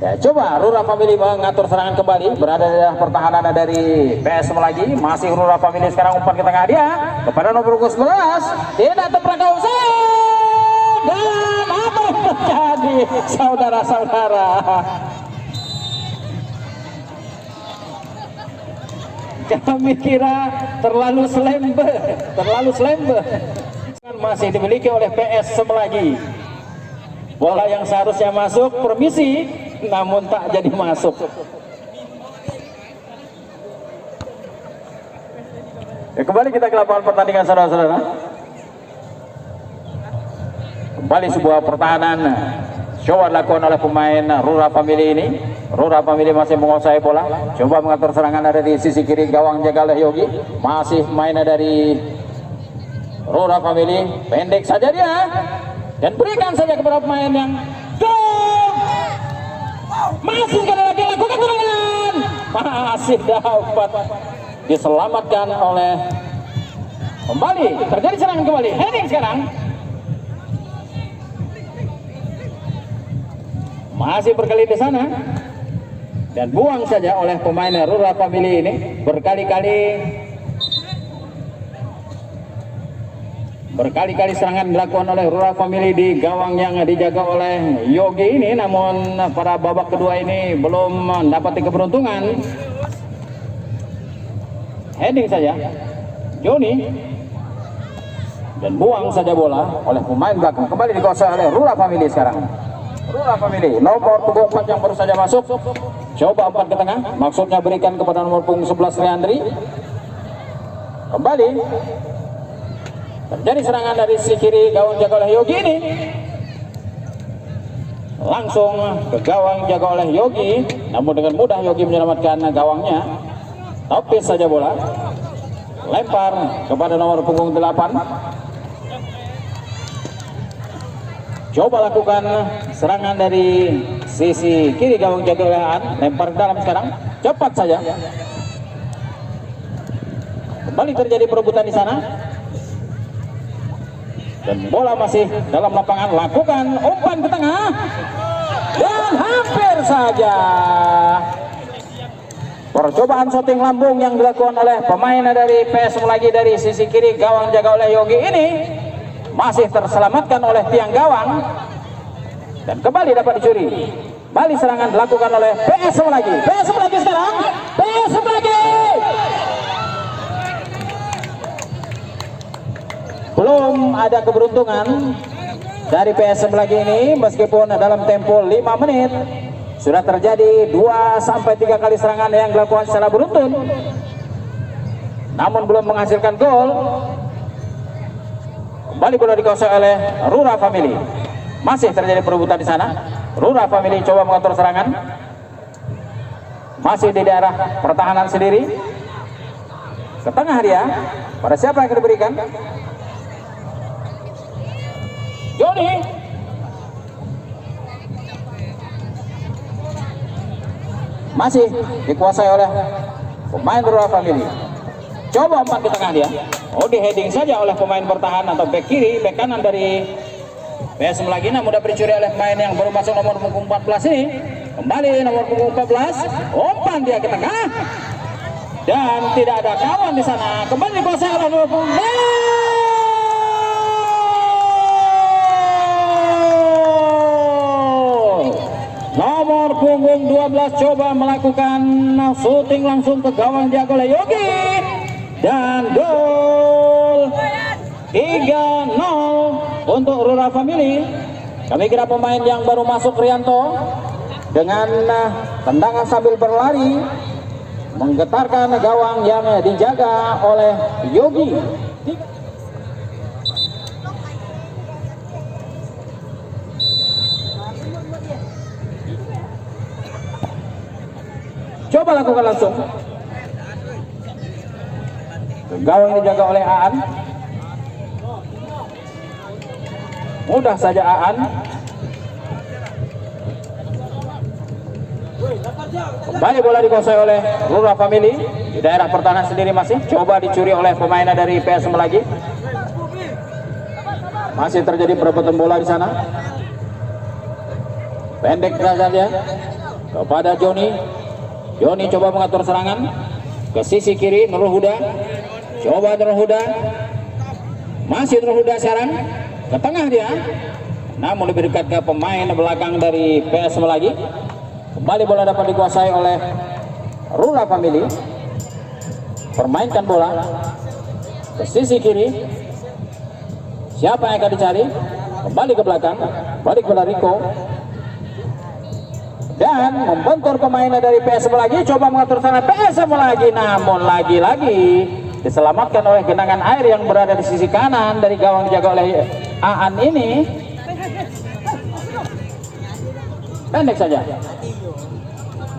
Ya, coba Rura Family mengatur serangan kembali, berada di pertahanan dari PS Semelagi. Masih Rura Family sekarang umpan ke tengah dia kepada nomor 11, tidak terperangkap dan apa yang terjadi, saudara-saudara? Kami kira terlalu selembe, masih dimiliki oleh PS Semelagi. Bola yang seharusnya masuk permisi, namun tak jadi masuk. Ya, kembali kita ke lapangan pertandingan, saudara-saudara. Kembali sebuah pertahanan coba dilakukan oleh pemain Rura Family ini. Rura Family masih menguasai bola, coba mengatur serangan ada di sisi kiri gawang jaga oleh Yogi. Masih main dari Rura Family, pendek saja dia dan berikan saja kepada pemain yang masih sekali lagi lakukan serangan, masih dapat diselamatkan oleh, kembali terjadi serangan kembali, heading sekarang masih berkelit di sana dan buang saja oleh pemain Rura Family ini. Berkali-kali serangan dilakukan oleh Rura Family di gawang yang dijaga oleh Yogi ini, namun pada babak kedua ini belum mendapati keberuntungan. Heading saja Joni dan buang saja bola oleh pemain belakang. Kembali dikuasai oleh Rura Family sekarang. Rura Family nomor punggung 4 yang baru saja masuk, coba umpan ke tengah, maksudnya berikan kepada nomor punggung 11 Leandri. Kembali terjadi serangan dari sisi kiri gawang jaga oleh Yogi ini, langsung ke gawang jaga oleh Yogi, namun dengan mudah Yogi menyelamatkan gawangnya. Topis saja bola, lempar kepada nomor punggung 8. Coba lakukan serangan dari sisi kiri gawang jaga oleh Aan, lempar ke dalam sekarang, cepat saja. Kembali terjadi perebutan di sana. Dan bola masih dalam lapangan, lakukan umpan ke tengah dan hampir saja percobaan shooting lambung yang dilakukan oleh pemain dari PS Semelagi dari sisi kiri gawang jaga oleh Yogi ini masih terselamatkan oleh tiang gawang dan kembali dapat dicuri. Kembali serangan dilakukan oleh PS Semelagi. PS Semelagi sekarang, PS Semelagi belum ada keberuntungan dari PS Semelagi ini, meskipun dalam tempo 5 menit sudah terjadi 2-3 kali serangan yang dilakukan secara beruntun, namun belum menghasilkan gol. Kembali bola dikuasai oleh Rura Family. Masih terjadi perebutan di sana. Rura Family coba mengatur serangan, masih di daerah pertahanan sendiri. Ke tengah dia, pada siapa yang diberikan? Joni masih dikuasai oleh pemain Rura Family. Coba umpan ke tengah dia, di heading saja oleh pemain bertahan atau back kiri, back kanan dari PS Semelagi, namun mudah dicuri oleh pemain yang baru masuk nomor punggung 14 ini. Kembali nomor punggung 14, umpan dia ke tengah dan tidak ada kawan di sana. Kembali dikuasai oleh nomor punggung nomor punggung 12 coba melakukan shooting langsung ke gawang dijaga oleh Yogi, dan gol 3-0 untuk Rura Family. Kami kira pemain yang baru masuk, Rianto, dengan tendangan sambil berlari menggetarkan gawang yang dijaga oleh Yogi. Coba lakukan langsung. Gawang ini dijaga oleh Aan. Mudah saja Aan. Kembali bola dikuasai oleh Rura Family di daerah pertahanan sendiri masih. Coba dicuri oleh pemain dari PS lagi. Masih terjadi perebutan bola di sana. Pendek saja kepada Joni. Joni coba mengatur serangan ke sisi kiri. Nurul Huda, coba Nurul Huda, masih Nurul Huda sekarang ke tengah dia, namun lebih dekat ke pemain belakang dari PS lagi. Kembali bola dapat dikuasai oleh Rura Family. Permainkan bola ke sisi kiri. Siapa yang akan dicari? Kembali ke belakang, balik bola Riko, dan membentur pemain dari PSM lagi. Coba mengatur sana PSM lagi, namun lagi-lagi diselamatkan oleh genangan air yang berada di sisi kanan dari gawang dijaga oleh Aan ini. Pendek saja.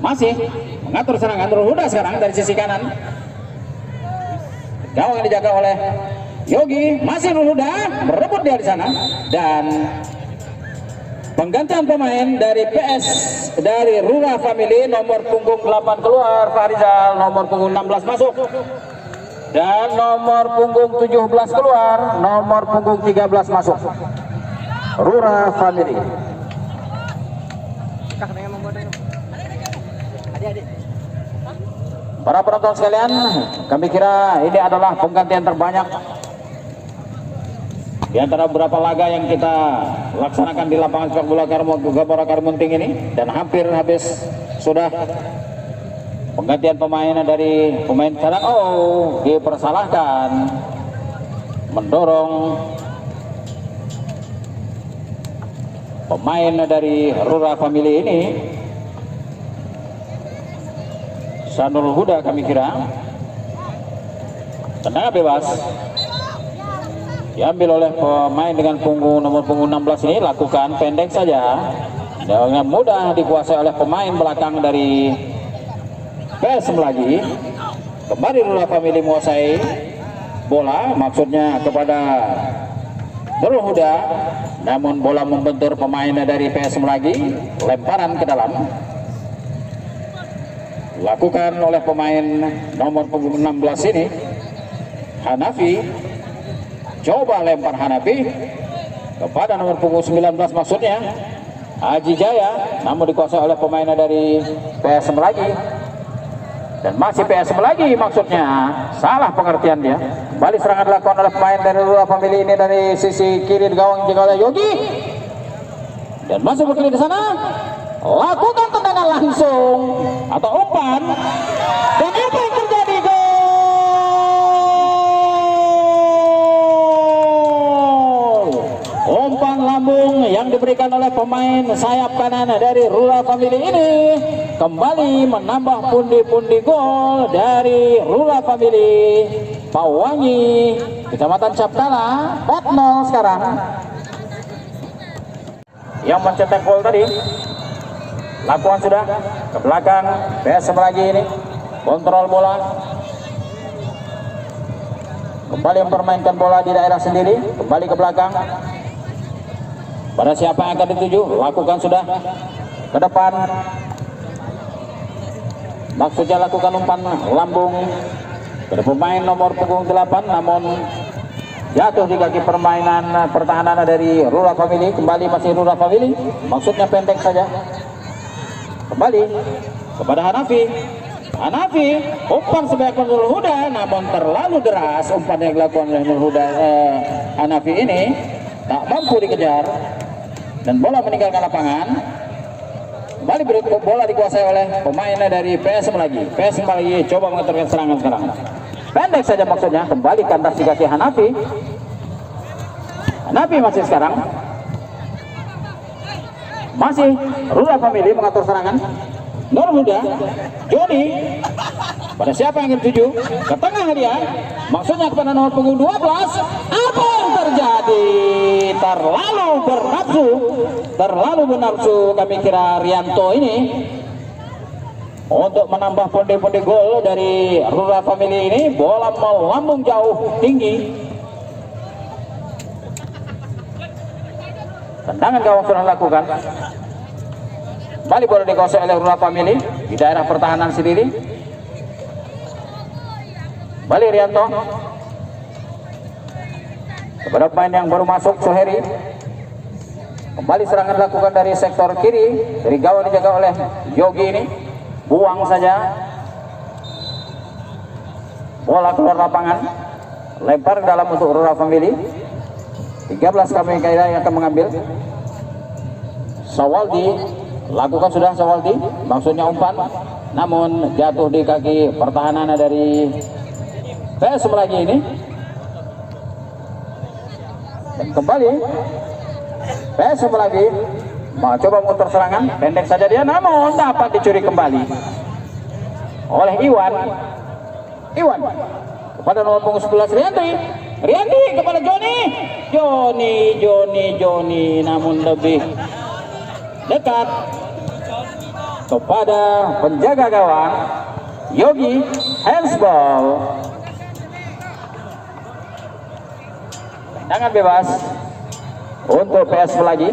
Masih mengatur serangan Nurul Huda sekarang dari sisi kanan. Gawang yang dijaga oleh Yogi, masih Nurul Huda merebut dia di sana, dan penggantian pemain dari PS dari Rura Family. Nomor punggung 8 keluar Farizal, nomor punggung 16 masuk, dan nomor punggung 17 keluar, nomor punggung 13 masuk. Rura Family. Para penonton sekalian, kami kira ini adalah penggantian terbanyak di antara beberapa laga yang kita laksanakan di lapangan sepak bola Gabora Karimunting ini, dan hampir habis sudah penggantian pemain dari pemain cadangan. Oh, dipersalahkan mendorong pemain dari Rura Family ini. Sanul Huda kami kira. Tendangan bebas diambil oleh pemain dengan nomor punggung 16 ini. Lakukan pendek saja dengan mudah dikuasai oleh pemain belakang dari PS lagi. Kembali Rura Family menguasai bola, maksudnya kepada Nurul Huda, namun bola membentur pemain dari PS lagi. Lemparan ke dalam lakukan oleh pemain nomor punggung 16 ini, Hanafi. Coba lempar Hanafi kepada nomor punggung 19 maksudnya Haji Jaya, namun dikuasai oleh pemain dari PS lagi, dan masih PS lagi maksudnya. Salah pengertian dia. Kembali serangan dilakukan oleh pemain dari Rura Family ini dari sisi kiri gawang dijaga oleh Yogi, dan masuk berkeliling di sana. Lakukan tendangan langsung atau umpan, dan apa yang terjadi? Gol! Umpan lambung yang diberikan oleh pemain sayap kanan dari Rura Family ini kembali menambah pundi-pundi gol dari Rura Family. Pawangi, Kecamatan Capkala, 4-0 sekarang. Yang mencetak gol tadi lakukan sudah ke belakang. PS lagi ini kontrol bola, kembali mempermainkan bola di daerah sendiri. Kembali ke belakang, pada siapa yang akan dituju? Lakukan sudah ke depan, maksudnya lakukan umpan lambung ke pemain nomor punggung 8, namun jatuh di kaki permainan pertahanan dari Rura Family. Kembali masih Rura Family, maksudnya pendek saja. Kembali kepada Hanafi. Hanafi umpan sebanyak Nurul Huda, namun terlalu deras umpan yang dilakukan oleh Nurul Huda. Hanafi ini tak mampu dikejar, dan bola meninggalkan lapangan. Kembali bola dikuasai oleh pemainnya dari PSM lagi. PSM lagi coba mengaturkan serangan sekarang. Pendek saja maksudnya, kembali ke atas di kaki Hanafi. Hanafi masih sekarang. Masih Rura Family mengatur serangan. Nur Muda, Joni. Pada siapa yang ingin tuju? Ke tengah dia. Maksudnya kepada nomor punggung 12. Apa yang terjadi? Terlalu bernafsu kami kira Rianto ini untuk menambah ponde-ponde gol dari Rura Family ini. Bola melambung jauh tinggi. Tendangan gawang sudah dilakukan. Kembali bola dikuasai oleh Rura Family di daerah pertahanan sendiri. Kembali Rianto kepada pemain yang baru masuk, Soheri. Kembali serangan dilakukan dari sektor kiri, dari gawang dijaga oleh Yogi ini. Buang saja bola keluar lapangan, lempar ke dalam untuk Rura Family. 13 kami yang akan mengambil. Sawaldi lakukan sudah Sawaldi, maksudnya umpan, namun jatuh di kaki pertahanan dari PSM lagi ini. Dan kembali PSM lagi mau coba muter serangan, pendek saja dia, namun dapat dicuri kembali oleh Iwan kepada nomor punggung 11 Rianti kepada Joni, namun lebih dekat kepada penjaga gawang Yogi. Handsball, tendangan bebas untuk PS lagi.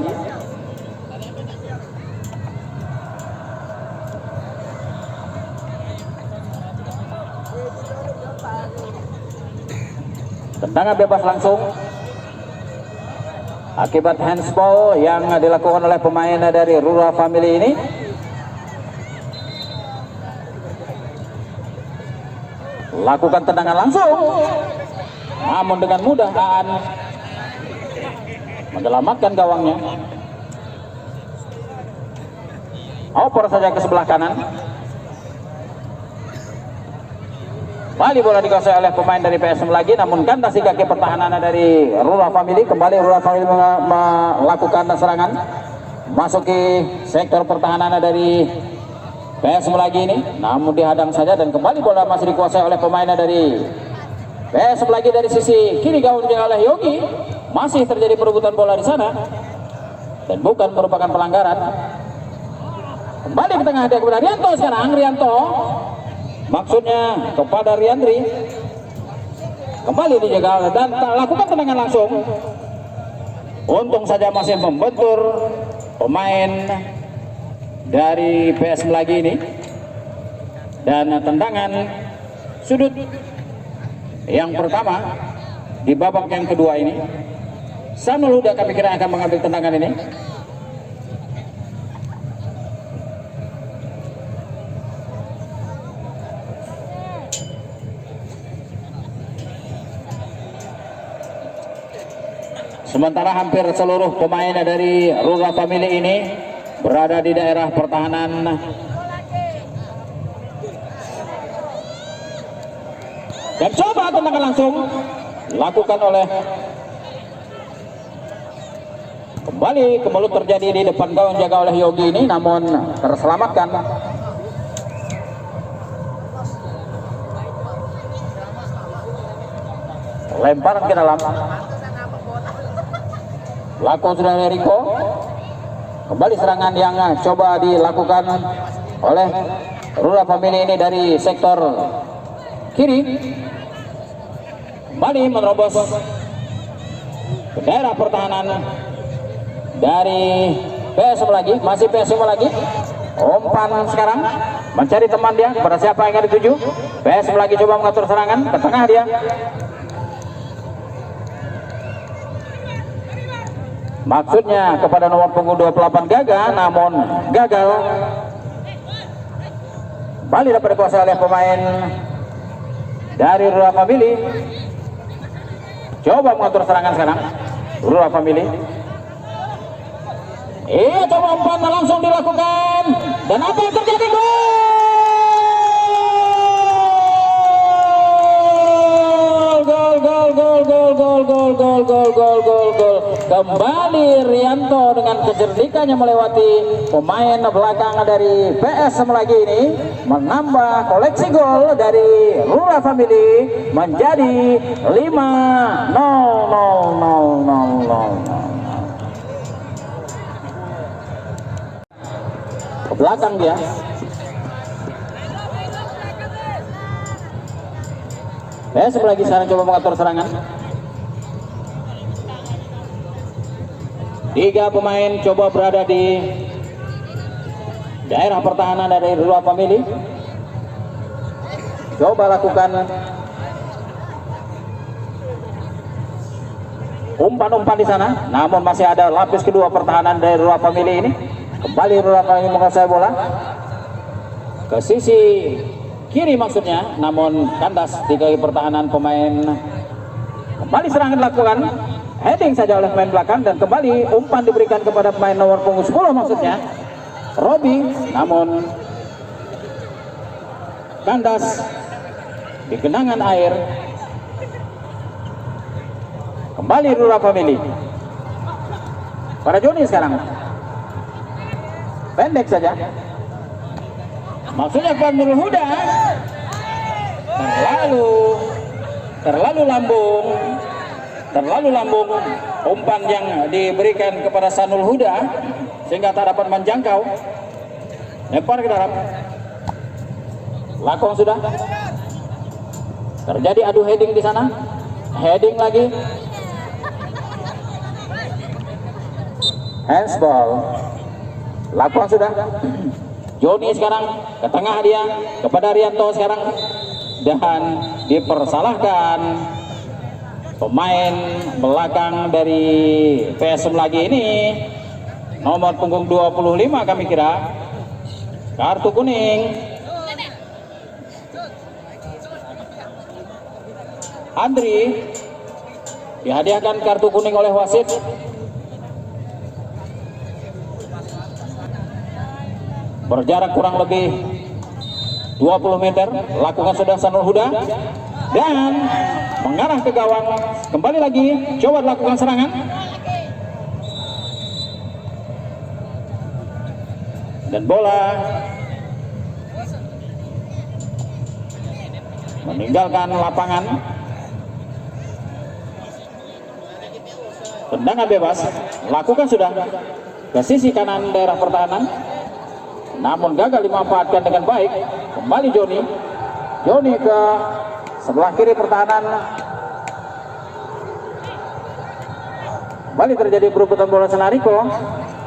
Tendangan bebas langsung akibat handsball yang dilakukan oleh pemain dari Rura Family ini. Lakukan tendangan langsung, namun dengan mudah Aan menyelamatkan gawangnya. Oper saja ke sebelah kanan. Kembali bola dikuasai oleh pemain dari PSM lagi, namun kandas di kaki pertahanan dari Rura Family. Kembali Rura Family melakukan serangan, masuki sektor pertahanan dari PSM lagi ini, namun dihadang saja. Dan kembali bola masih dikuasai oleh pemain dari PSM lagi dari sisi kiri gawang dijaga oleh Yogi. Masih terjadi perebutan bola di sana dan bukan merupakan pelanggaran. Kembali ke tengah dia kepada Rianto sekarang. Rianto maksudnya kepada Riandri, kembali dijaga dan lakukan tendangan langsung. Untung saja masih membentur pemain dari PSM lagi ini. Dan tendangan sudut yang pertama di babak yang kedua ini, Sanul Huda kami kira akan mengambil tendangan ini. Sementara hampir seluruh pemain dari Rura Family ini berada di daerah pertahanan. Dan coba tendangan langsung lakukan oleh, kembali kemelut terjadi di depan gawang jaga oleh Yogi ini, namun terselamatkan. Lemparan ke dalam, lakukan sudah dari Riko. Kembali serangan yang coba dilakukan oleh Rura Family ini dari sektor kiri. Kembali menerobos ke daerah pertahanan dari PSM lagi, masih PSM lagi. Umpan sekarang mencari teman dia, pada siapa yang akan dituju. PSM lagi coba mengatur serangan ke tengah dia. Maksudnya kepada nomor punggung 28 Gaga, namun gagal. Kembali dapat dikuasai oleh pemain dari Rura Family. Coba mengatur serangan sekarang Rura Family. Coba umpan langsung dilakukan. Dan apa yang terjadi? Gol. Kembali Rianto dengan kecerdikannya melewati pemain belakang dari PS Semlagi ini, menambah koleksi gol dari Rura Family menjadi 5-0. Ke belakang dia. PS Semlagi sekarang coba mengatur serangan. 3 pemain coba berada di daerah pertahanan dari Rura Family. Coba lakukan umpan-umpan di sana, namun masih ada lapis kedua pertahanan dari Rura Family ini. Kembali Rura Family menguasai bola ke sisi kiri maksudnya, namun kandas di kaki pertahanan pemain. Kembali serangan dilakukan, heading saja oleh pemain belakang, dan kembali umpan diberikan kepada pemain nomor punggung 10 maksudnya Robi, namun kandas di genangan air. Kembali Rura Family. Para Joni sekarang pendek saja, maksudnya Pak Nurul Huda terlalu lambung umpan yang diberikan kepada Sanul Huda sehingga tak dapat menjangkau. Lempar ke dalam. Lakong sudah terjadi adu heading di sana. Heading lagi. Handsball. Lakong sudah. Joni sekarang ke tengah dia kepada Rianto sekarang, dan dipersalahkan pemain belakang dari PSM lagi ini, nomor punggung 25 kami kira, kartu kuning. Andri dihadiahkan kartu kuning oleh wasit. Berjarak kurang lebih 20 meter, lakukan sudah Sanul Huda dan mengarah ke gawang. Kembali lagi, coba lakukan serangan dan bola meninggalkan lapangan. Tendangan bebas, lakukan sudah ke sisi kanan daerah pertahanan, namun gagal dimanfaatkan dengan baik. Kembali Joni ke sebelah kiri pertahanan. Kembali terjadi perebutan bola sana Riko.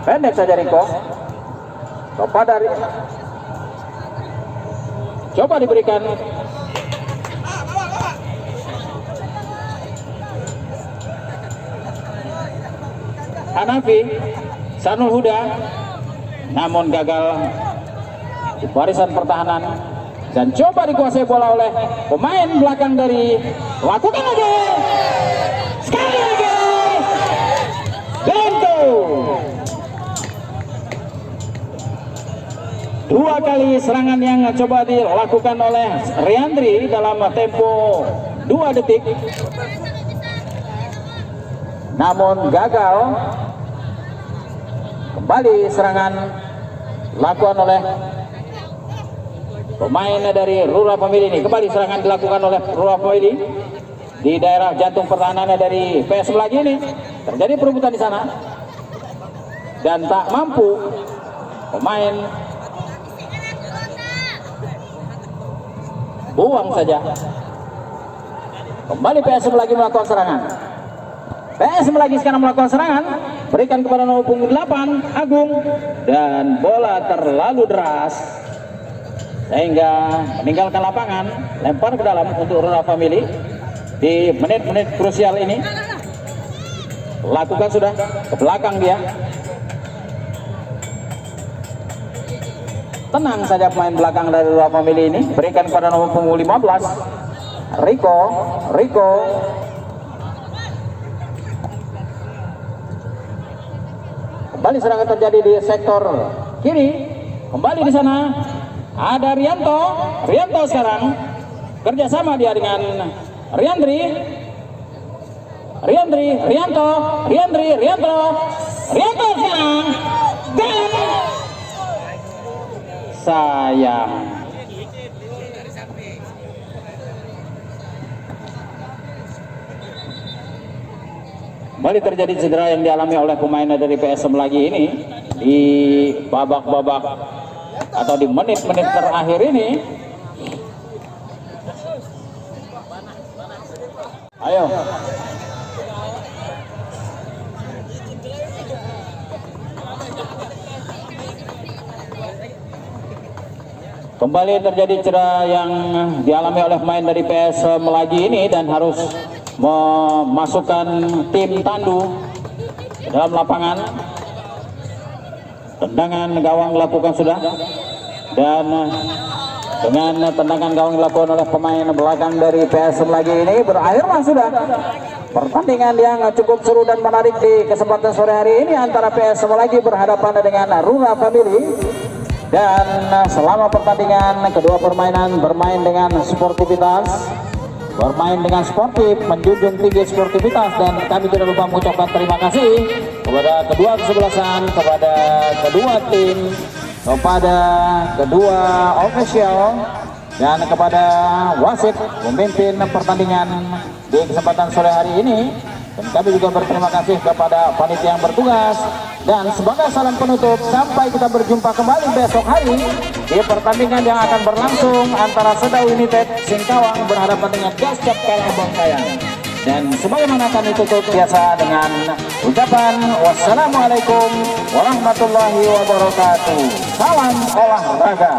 Pendek saja Riko kepada coba diberikan Hanafi. Sanul Huda namun gagal di barisan pertahanan, dan coba dikuasai bola oleh pemain belakang dari, lakukan lagi sekali lagi Bento. 2 kali serangan yang coba dilakukan oleh Riandri dalam tempo 2 detik, namun gagal. Kembali serangan dilakukan oleh pemain dari Rura Family ini. Kembali serangan dilakukan oleh Rura Family di daerah jantung pertahanannya dari PS lagi ini. Terjadi perebutan di sana dan tak mampu pemain, buang saja. Kembali PS lagi melakukan serangan. PS lagi sekarang melakukan serangan, berikan kepada nomor punggung 8 Agung, dan bola terlalu deras sehingga meninggalkan lapangan. Lempar ke dalam untuk Rura Family di menit-menit krusial ini. Lakukan sudah ke belakang dia. Tenang saja pemain belakang dari Rura Family ini, berikan kepada nomor punggung 15 Riko. Kembali serangan terjadi di sektor kiri. kembali di sana ada Rianto sekarang kerjasama dia dengan Rianto sekarang dan sayang kembali terjadi cedera yang dialami oleh pemain dari PSM lagi ini di babak-babak atau di menit-menit terakhir ini. Ayo. Kembali terjadi cedera yang dialami oleh pemain dari PSM lagi ini dan harus memasukkan tim tandu dalam lapangan. Tendangan gawang dilakukan sudah dan dengan tendangan gawang dilakukan oleh pemain belakang dari PSM lagi ini berakhirlah sudah pertandingan yang cukup seru dan menarik di kesempatan sore hari ini antara PSM lagi berhadapan dengan Runa Family. Dan selama pertandingan kedua permainan bermain dengan sportivitas, bermain dengan sportif, menjunjung tinggi sportivitas, dan kami tidak lupa mengucapkan terima kasih kepada kedua kesebelasan, kepada kedua tim, kepada kedua official, dan kepada wasit memimpin pertandingan di kesempatan sore hari ini. Dan kami juga berterima kasih kepada panitia yang bertugas. Dan sebagai salam penutup, sampai kita berjumpa kembali besok hari di pertandingan yang akan berlangsung antara Seda United Singkawang berhadapan dengan Gascap Kalah Bangkayang. Dan sebagaimana kami tutup biasa dengan ucapan wassalamualaikum warahmatullahi wabarakatuh. Salam olahraga.